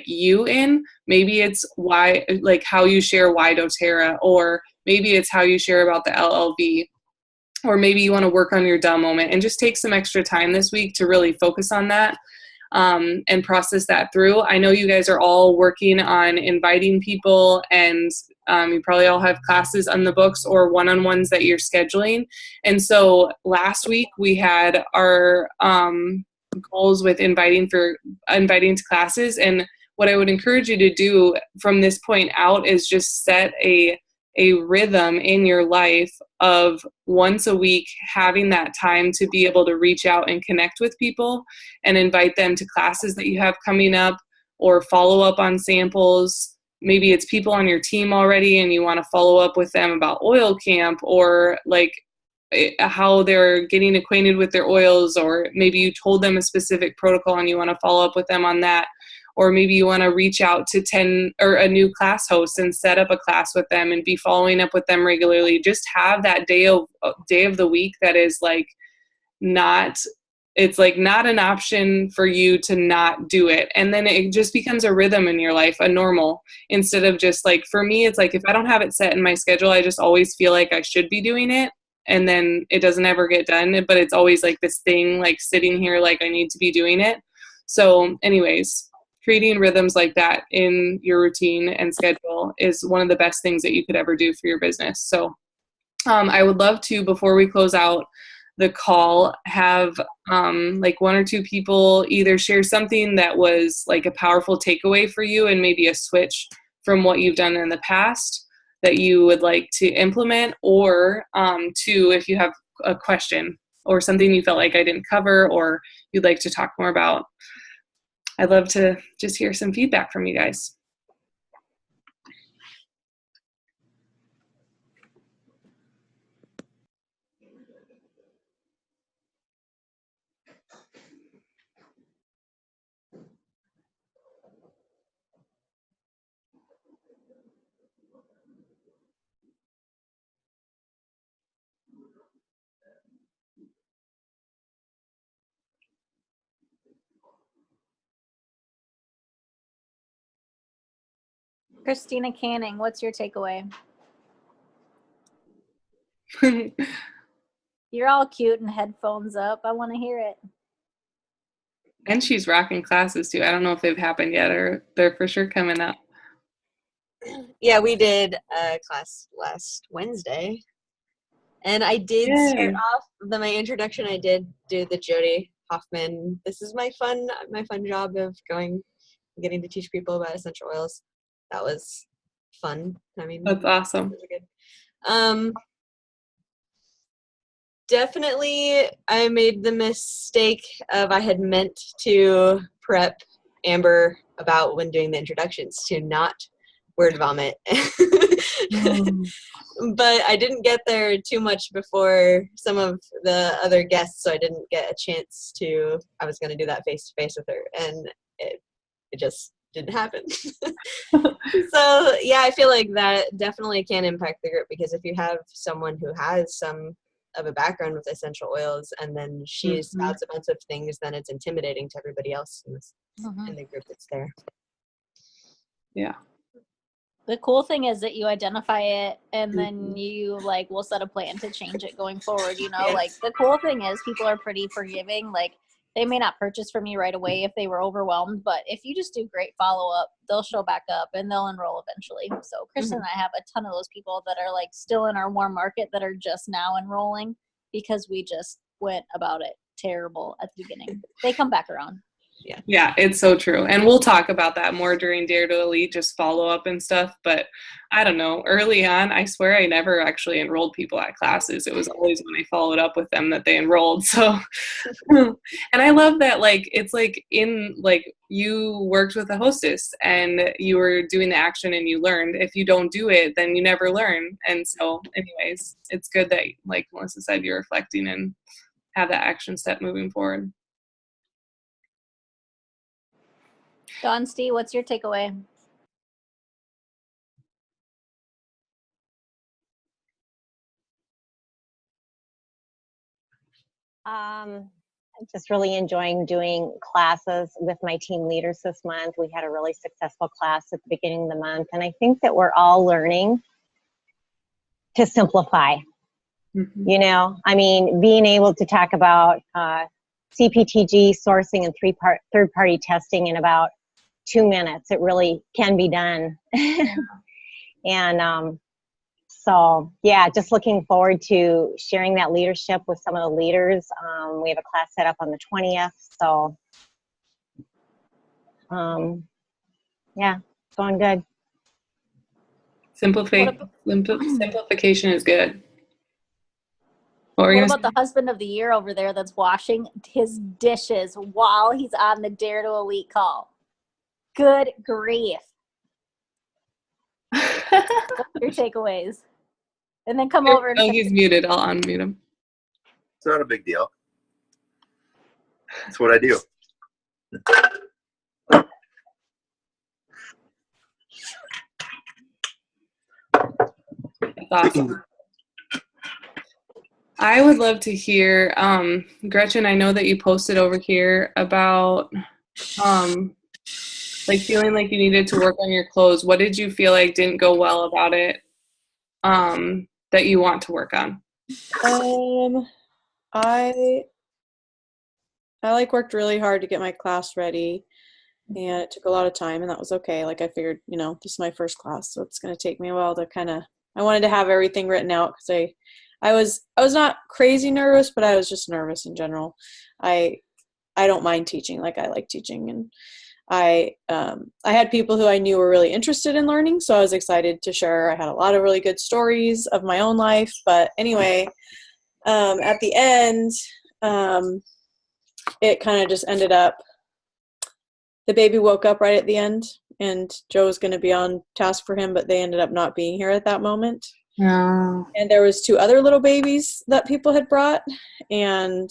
you in. Maybe it's why, how you share why doTERRA, or maybe it's how you share about the LLV, or maybe you want to work on your dumb moment, and just take some extra time this week to really focus on that and process that through. I know you guys are all working on inviting people, and you probably all have classes on the books or one-on-ones that you're scheduling. And so last week we had our goals with inviting to classes. And what I would encourage you to do from this point out is just set a rhythm in your life of once a week having that time to be able to reach out and connect with people and invite them to classes that you have coming up, or follow up on samples. Maybe it's people on your team already and you want to follow up with them about oil camp, or how they're getting acquainted with their oils, or maybe you told them a specific protocol and you want to follow up with them on that. Or maybe you want to reach out to 10 or a new class host and set up a class with them and be following up with them regularly. Just have that day of the week that is not an option for you to not do it. And then it just becomes a rhythm in your life, a normal, instead of just for me, it's if I don't have it set in my schedule, I just always feel like I should be doing it. And then it doesn't ever get done, but it's always this thing, sitting here, I need to be doing it. So anyways, creating rhythms like that in your routine and schedule is one of the best things that you could ever do for your business. So I would love to, before we close out the call, have one or two people either share something that was a powerful takeaway for you, and maybe a switch from what you've done in the past that you would like to implement, or two, if you have a question or something you felt like I didn't cover or you'd like to talk more about. I'd love to just hear some feedback from you guys. Christina Canning, what's your takeaway? You're all cute and headphones up. I want to hear it. And she's rocking classes too. I don't know if they've happened yet, or they're for sure coming up. Yeah, we did a class last Wednesday. And I did start off my introduction. I did do the Jody Hoffman. This is my fun job of getting to teach people about essential oils. That was fun. I mean, that's awesome. Really good. Definitely, I made the mistake of I had meant to prep Amber about when doing the introductions to not word vomit. But I didn't get there too much before some of the other guests, so I didn't get a chance to. I was going to do that face to face with her, and it just didn't happen. So yeah, I feel like that definitely can impact the group, because if you have someone who has some of a background with essential oils and then she spouts a bunch of things, then it's intimidating to everybody else in the group that's there. Yeah. The cool thing is that you identify it and then you like will set a plan to change it going forward. You know, like the cool thing is people are pretty forgiving. Like they may not purchase from you right away if they were overwhelmed, but if you just do great follow up, they'll show back up and they'll enroll eventually. So Kristen and I have a ton of those people that are like still in our warm market that are just now enrolling because we just went about it terrible at the beginning. They come back around. Yeah, it's so true. And we'll talk about that more during Dare to Elite, just follow up and stuff. But I don't know, early on, I swear I never actually enrolled people at classes. It was always when I followed up with them that they enrolled. So, and I love that, like, it's like you worked with a hostess and you were doing the action and you learned. If you don't do it, then you never learn. And so anyways, it's good that, like Melissa said, you're reflecting and have that action step moving forward. Dawn-Stee, what's your takeaway? I'm just really enjoying doing classes with my team leaders this month. We had a really successful class at the beginning of the month, and I think that we're all learning to simplify. You know, I mean, being able to talk about CPTG sourcing and third-party testing in about 2 minutes, it really can be done. And so, yeah, just looking forward to sharing that leadership with some of the leaders. We have a class set up on the 20th, so yeah, it's going good. Simplification is good. What about the husband of the year over there that's washing his dishes while he's on the Dare to Elite call? Good grief. What's your takeaways? And then come over. Oh, he's muted. I'll unmute him. It's not a big deal. That's what I do. That's awesome. I would love to hear, Gretchen, I know that you posted over here about like feeling like you needed to work on your clothes. What did you feel like didn't go well about it that you want to work on? I like worked really hard to get my class ready, and it took a lot of time, and that was okay. Like I figured, you know, this is my first class, so it's going to take me a while to I wanted to have everything written out because I was not crazy nervous, but I was just nervous in general. I don't mind teaching. Like I like teaching, and I had people who I knew were really interested in learning, so I was excited to share. I had a lot of really good stories of my own life, but anyway, at the end, it kind of just ended up, the baby woke up right at the end, and Joe was going to be on task for him, but they ended up not being here at that moment. No. And there was 2 other little babies that people had brought, and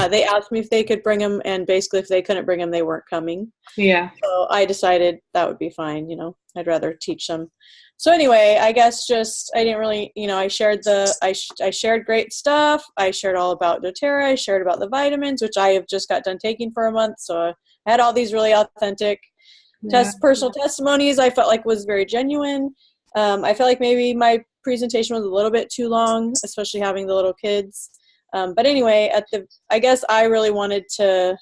they asked me if they could bring them, and basically if they couldn't bring them, they weren't coming. Yeah. So I decided that would be fine. You know, I'd rather teach them. So anyway, I guess just, I didn't really, you know, I shared I shared great stuff. I shared all about doTERRA. I shared about the vitamins, which I have just got done taking for a month. So I had all these really authentic personal testimonies I felt like was very genuine. I felt like maybe my presentation was a little bit too long, especially having the little kids. But anyway, I guess I really wanted to,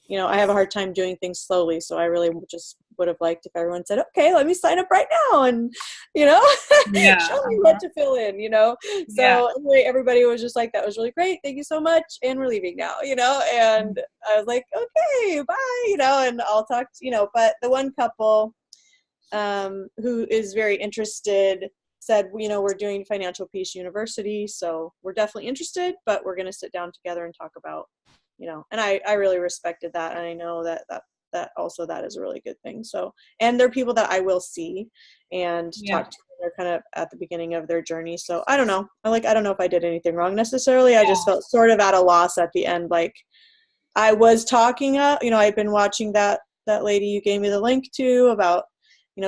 you know, I have a hard time doing things slowly. So I really just would have liked if everyone said, okay, let me sign up right now. And, you know, show me what to fill in, you know? So anyway, everybody was just like, that was really great. Thank you so much. And we're leaving now, you know? And I was like, okay, bye, you know, and I'll talk to, you know, but the one couple who is very interested said, you know, we're doing Financial Peace University, so we're definitely interested, but we're going to sit down together and talk about, you know, and I really respected that. And I know that also that is a really good thing. So, and they're people that I will see and talk to. They're kind of at the beginning of their journey. So I don't know. I don't know if I did anything wrong necessarily. I just felt sort of at a loss at the end. Like I was talking, you know, I've been watching that that lady you gave me the link to about,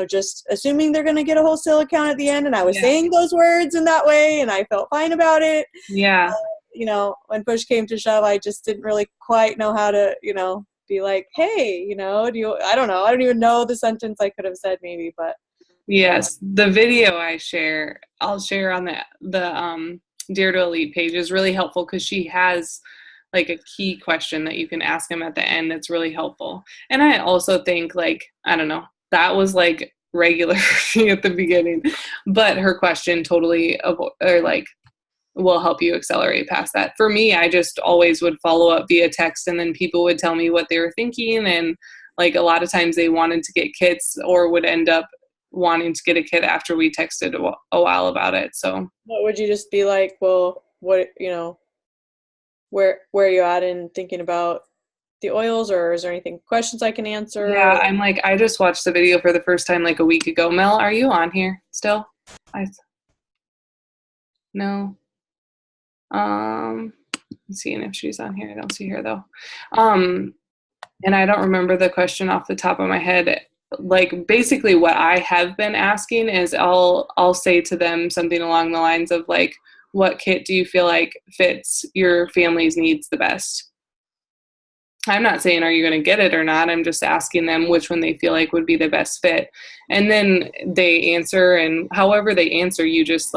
just assuming they're going to get a wholesale account at the end. And I was saying those words in that way, and I felt fine about it. Yeah. When push came to shove, I just didn't really quite know how to, be like, hey, I don't know. I don't even know the sentence I could have said maybe, but. Yes. The video I'll share on the Dare to Elite page is really helpful because she has like a key question that you can ask them at the end that's really helpful. And I also think I don't know, that was like regular at the beginning, but her question totally will help you accelerate past that. For me, I just always would follow up via text, and then people would tell me what they were thinking. And a lot of times they wanted to get kits or would end up wanting to get a kit after we texted a while about it. So what would you just be like, well, what, where are you at in thinking about the oils, or is there anything questions I can answer? Yeah, I'm I just watched the video for the first time a week ago. Mel, are you on here still? No. I'm seeing if she's on here. I don't see her though. And I don't remember the question off the top of my head. Basically what I have been asking is I'll say to them something along the lines of what kit do you feel like fits your family's needs the best? I'm not saying, are you going to get it or not? I'm just asking them which one they feel like would be the best fit. And then they answer, and however they answer, you just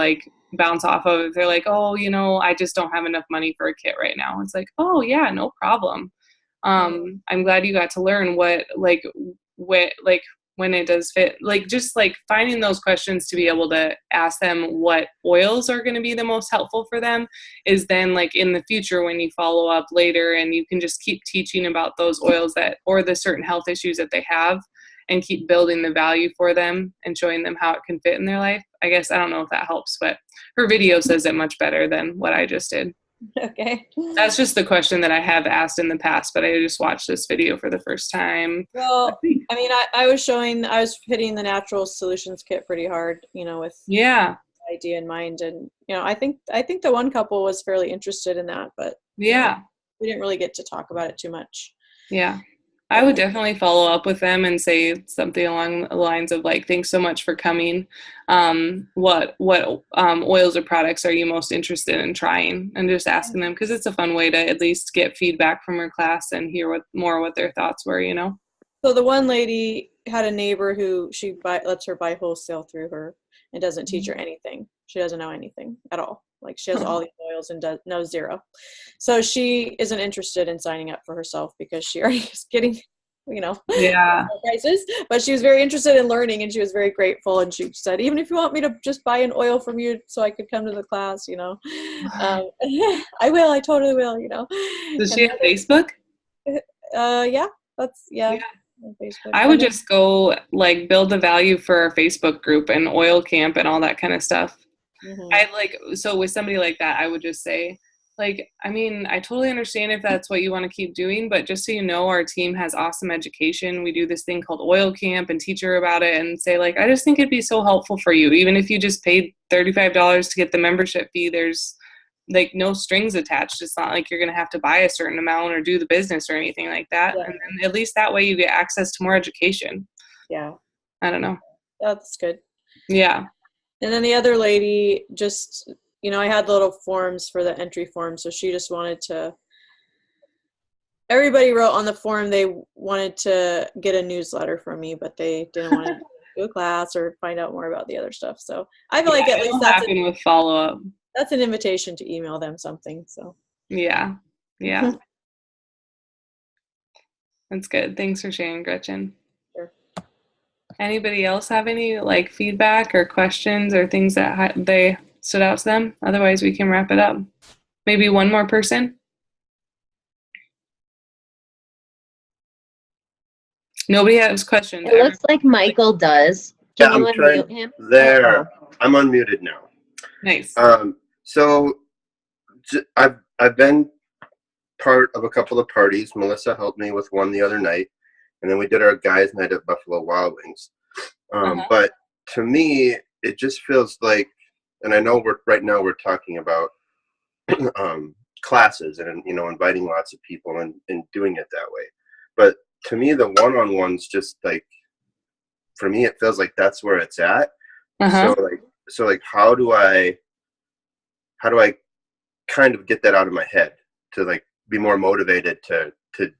bounce off of it. They're like, oh, I just don't have enough money for a kit right now. It's like, oh yeah, no problem. I'm glad you got to learn when it does fit, just finding those questions to be able to ask them what oils are going to be the most helpful for them is then in the future when you follow up later and you can just keep teaching about those oils or the certain health issues that they have and keep building the value for them and showing them how it can fit in their life. I guess, I don't know if that helps, but her video says it much better than what I just did. Okay. That's just the question that I have asked in the past, but I just watched this video for the first time. Well, I mean, I was hitting the natural solutions kit pretty hard, with the idea in mind. And, I think the one couple was fairly interested in that, but we didn't really get to talk about it too much. Yeah. I would definitely follow up with them and say something along the lines of thanks so much for coming. What oils or products are you most interested in trying? And just asking them, because it's a fun way to at least get feedback from her class and hear what their thoughts were, So the one lady had a neighbor who lets her buy wholesale through her and doesn't teach her anything. She doesn't know anything at all. She has all these oils and knows zero. So she isn't interested in signing up for herself because she already is getting, prices. But she was very interested in learning, and she was very grateful. And she said, even if you want me to just buy an oil from you so I could come to the class, I will. I totally will. Does she have Facebook? Yeah. Yeah. I would just go build the value for our Facebook group and oil camp and all that kind of stuff. Mm-hmm. So with somebody like that, I would just say, I mean, I totally understand if that's what you want to keep doing, but just so you know, our team has awesome education. We do this thing called oil camp and teach her about it and say, I just think it'd be so helpful for you. Even if you just paid $35 to get the membership fee, there's no strings attached. It's not like you're going to have to buy a certain amount or do the business or anything like that. Yeah. And then at least that way you get access to more education. Yeah. I don't know. That's good. Yeah. And then the other lady just, I had the little forms for the entry form. So she just wanted everybody wrote on the form they wanted to get a newsletter from me, but they didn't want to do a class or find out more about the other stuff. So I feel at least that's with follow-up. That's an invitation to email them something. So yeah. That's good. Thanks for sharing, Gretchen. Sure. Anybody else have any feedback or questions or things that they stood out to them? Otherwise, we can wrap it up. Maybe one more person. Nobody has questions. It looks like Michael does. Can you unmute him? There. I'm unmuted now. Nice. So I've been part of a couple of parties. Melissa helped me with one the other night, and then we did our guys' night at Buffalo Wild Wings. But to me, it just feels like, and I know right now we're talking about classes and inviting lots of people and doing it that way. But to me, the one-on-ones just like, for me, it feels like that's where it's at. So like, how do I kind of get that out of my head to like be more motivated to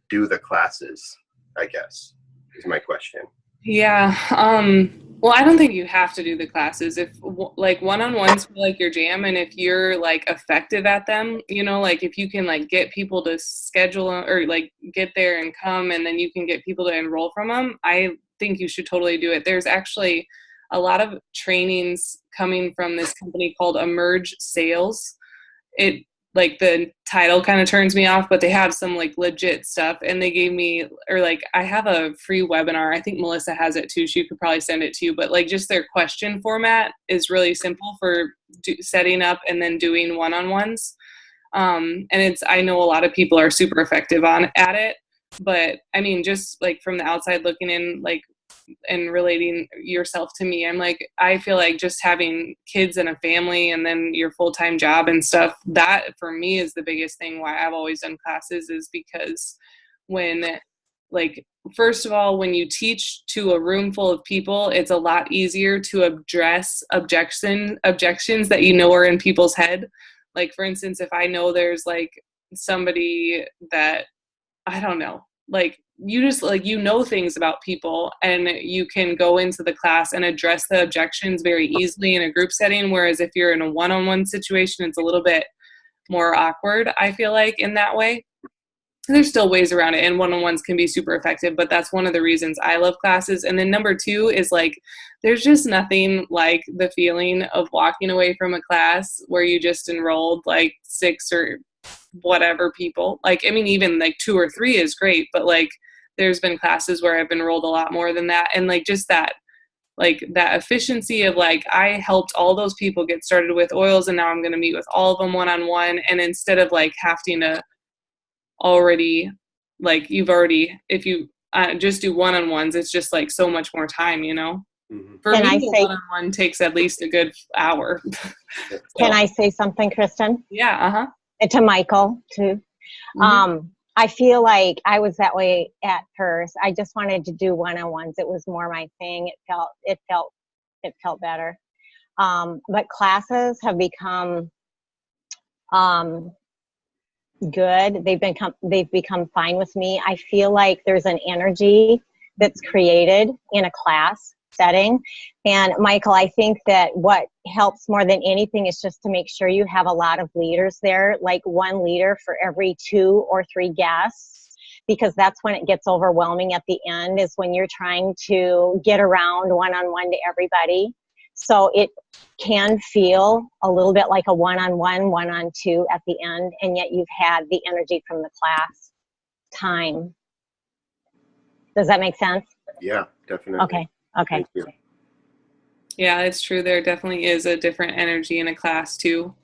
do the classes, I guess, is my question. Yeah. Well, I don't think you have to do the classes. If like one-on-ones feel like your jam, and if you're like effective at them, you know, like if you can like get people to schedule or like get there and come, and then you can get people to enroll from them, I think you should totally do it. There's actually a lot of trainings coming from this company called Emerge Sales. It like the title kind of turns me off, but they have some like legit stuff, and they gave me, or like I have a free webinar. I think Melissa has it too. She could probably send it to you, but like just their question format is really simple for setting up and then doing one-on-ones. And I know a lot of people are super effective at it, but I mean, just like from the outside looking in, like, and relating yourself to me, I'm like, I feel like just having kids and a family and then your full-time job and stuff, that for me is the biggest thing why I've always done classes, is because when, like, first of all, when you teach to a room full of people, it's a lot easier to address objections that you know are in people's head. Like, for instance, if I know there's like somebody that, I don't know, like, you just like, you know, things about people, and you can go into the class and address the objections very easily in a group setting. Whereas if you're in a one-on-one situation, it's a little bit more awkward, I feel like, in that way. There's still ways around it, and one-on-ones can be super effective, but that's one of the reasons I love classes. And then number two is like, there's just nothing like the feeling of walking away from a class where you just enrolled like 6 or whatever people. Like, I mean, even like 2 or 3 is great, but like there's been classes where I've enrolled a lot more than that. And like just that, like that efficiency of like, I helped all those people get started with oils, and now I'm going to meet with all of them one-on-one. And instead of like having to already, like, if you just do one-on-ones, it's just like so much more time, you know. For me, the one-on-one takes at least a good hour. So, can I say something, Kristen? Yeah. And to Michael too. I feel like I was that way at first. I just wanted to do one-on-ones. It was more my thing. It felt better. But classes have become good. They've become fine with me. I feel like there's an energy that's created in a class setting. And Michael, I think that what helps more than anything is just to make sure you have a lot of leaders there, like one leader for every 2 or 3 guests, because that's when it gets overwhelming at the end, is when you're trying to get around one-on-one to everybody. So it can feel a little bit like a one-on-one, one-on-two at the end, and yet you've had the energy from the class time. Does that make sense? Yeah, definitely. Okay. Thank you. Yeah, it's true. There definitely is a different energy in a class too.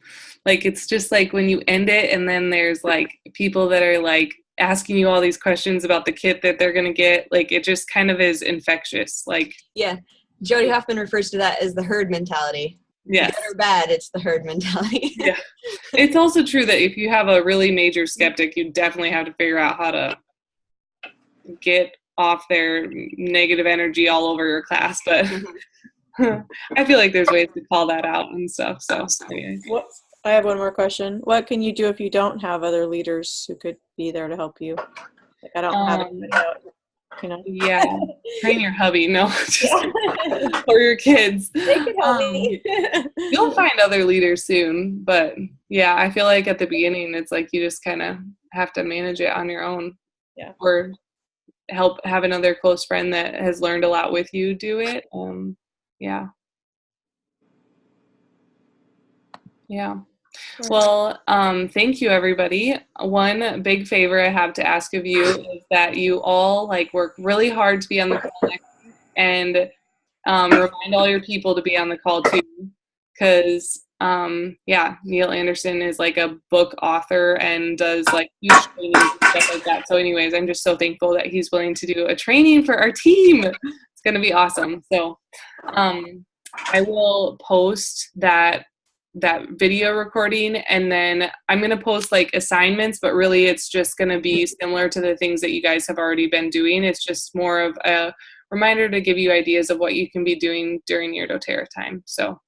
Like, it's just like when you end it, and then there's like people that are like asking you all these questions about the kit that they're going to get. Like, it just kind of is infectious. Like, yeah. Jody Hoffman refers to that as the herd mentality. Yes. Good or bad, it's the herd mentality. Yeah. It's also true that if you have a really major skeptic, you definitely have to figure out how to get off their negative energy all over your class. But I feel like there's ways to call that out and stuff. So anyway. I have one more question. What can you do if you don't have other leaders who could be there to help you? Like, I don't have anybody out, you know? Yeah. Train your hubby. No, just or your kids. They can help me. You'll find other leaders soon. But yeah, I feel like at the beginning, it's like you just kind of have to manage it on your own. Yeah. Or have another close friend that has learned a lot with you do it. Yeah. Well, thank you, everybody. One big favor I have to ask of you is that you all like work really hard to be on the call next week, and remind all your people to be on the call too, because Neil Anderson is like a book author and does like huge trainings and stuff like that. So anyways, I'm just so thankful that he's willing to do a training for our team. It's going to be awesome. So I will post that that video recording, and then I'm going to post like assignments, but really it's just going to be similar to the things that you guys have already been doing. It's just more of a reminder to give you ideas of what you can be doing during your doTERRA time. So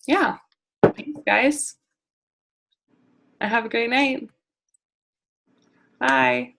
yeah, thanks guys. Have a great night. Bye.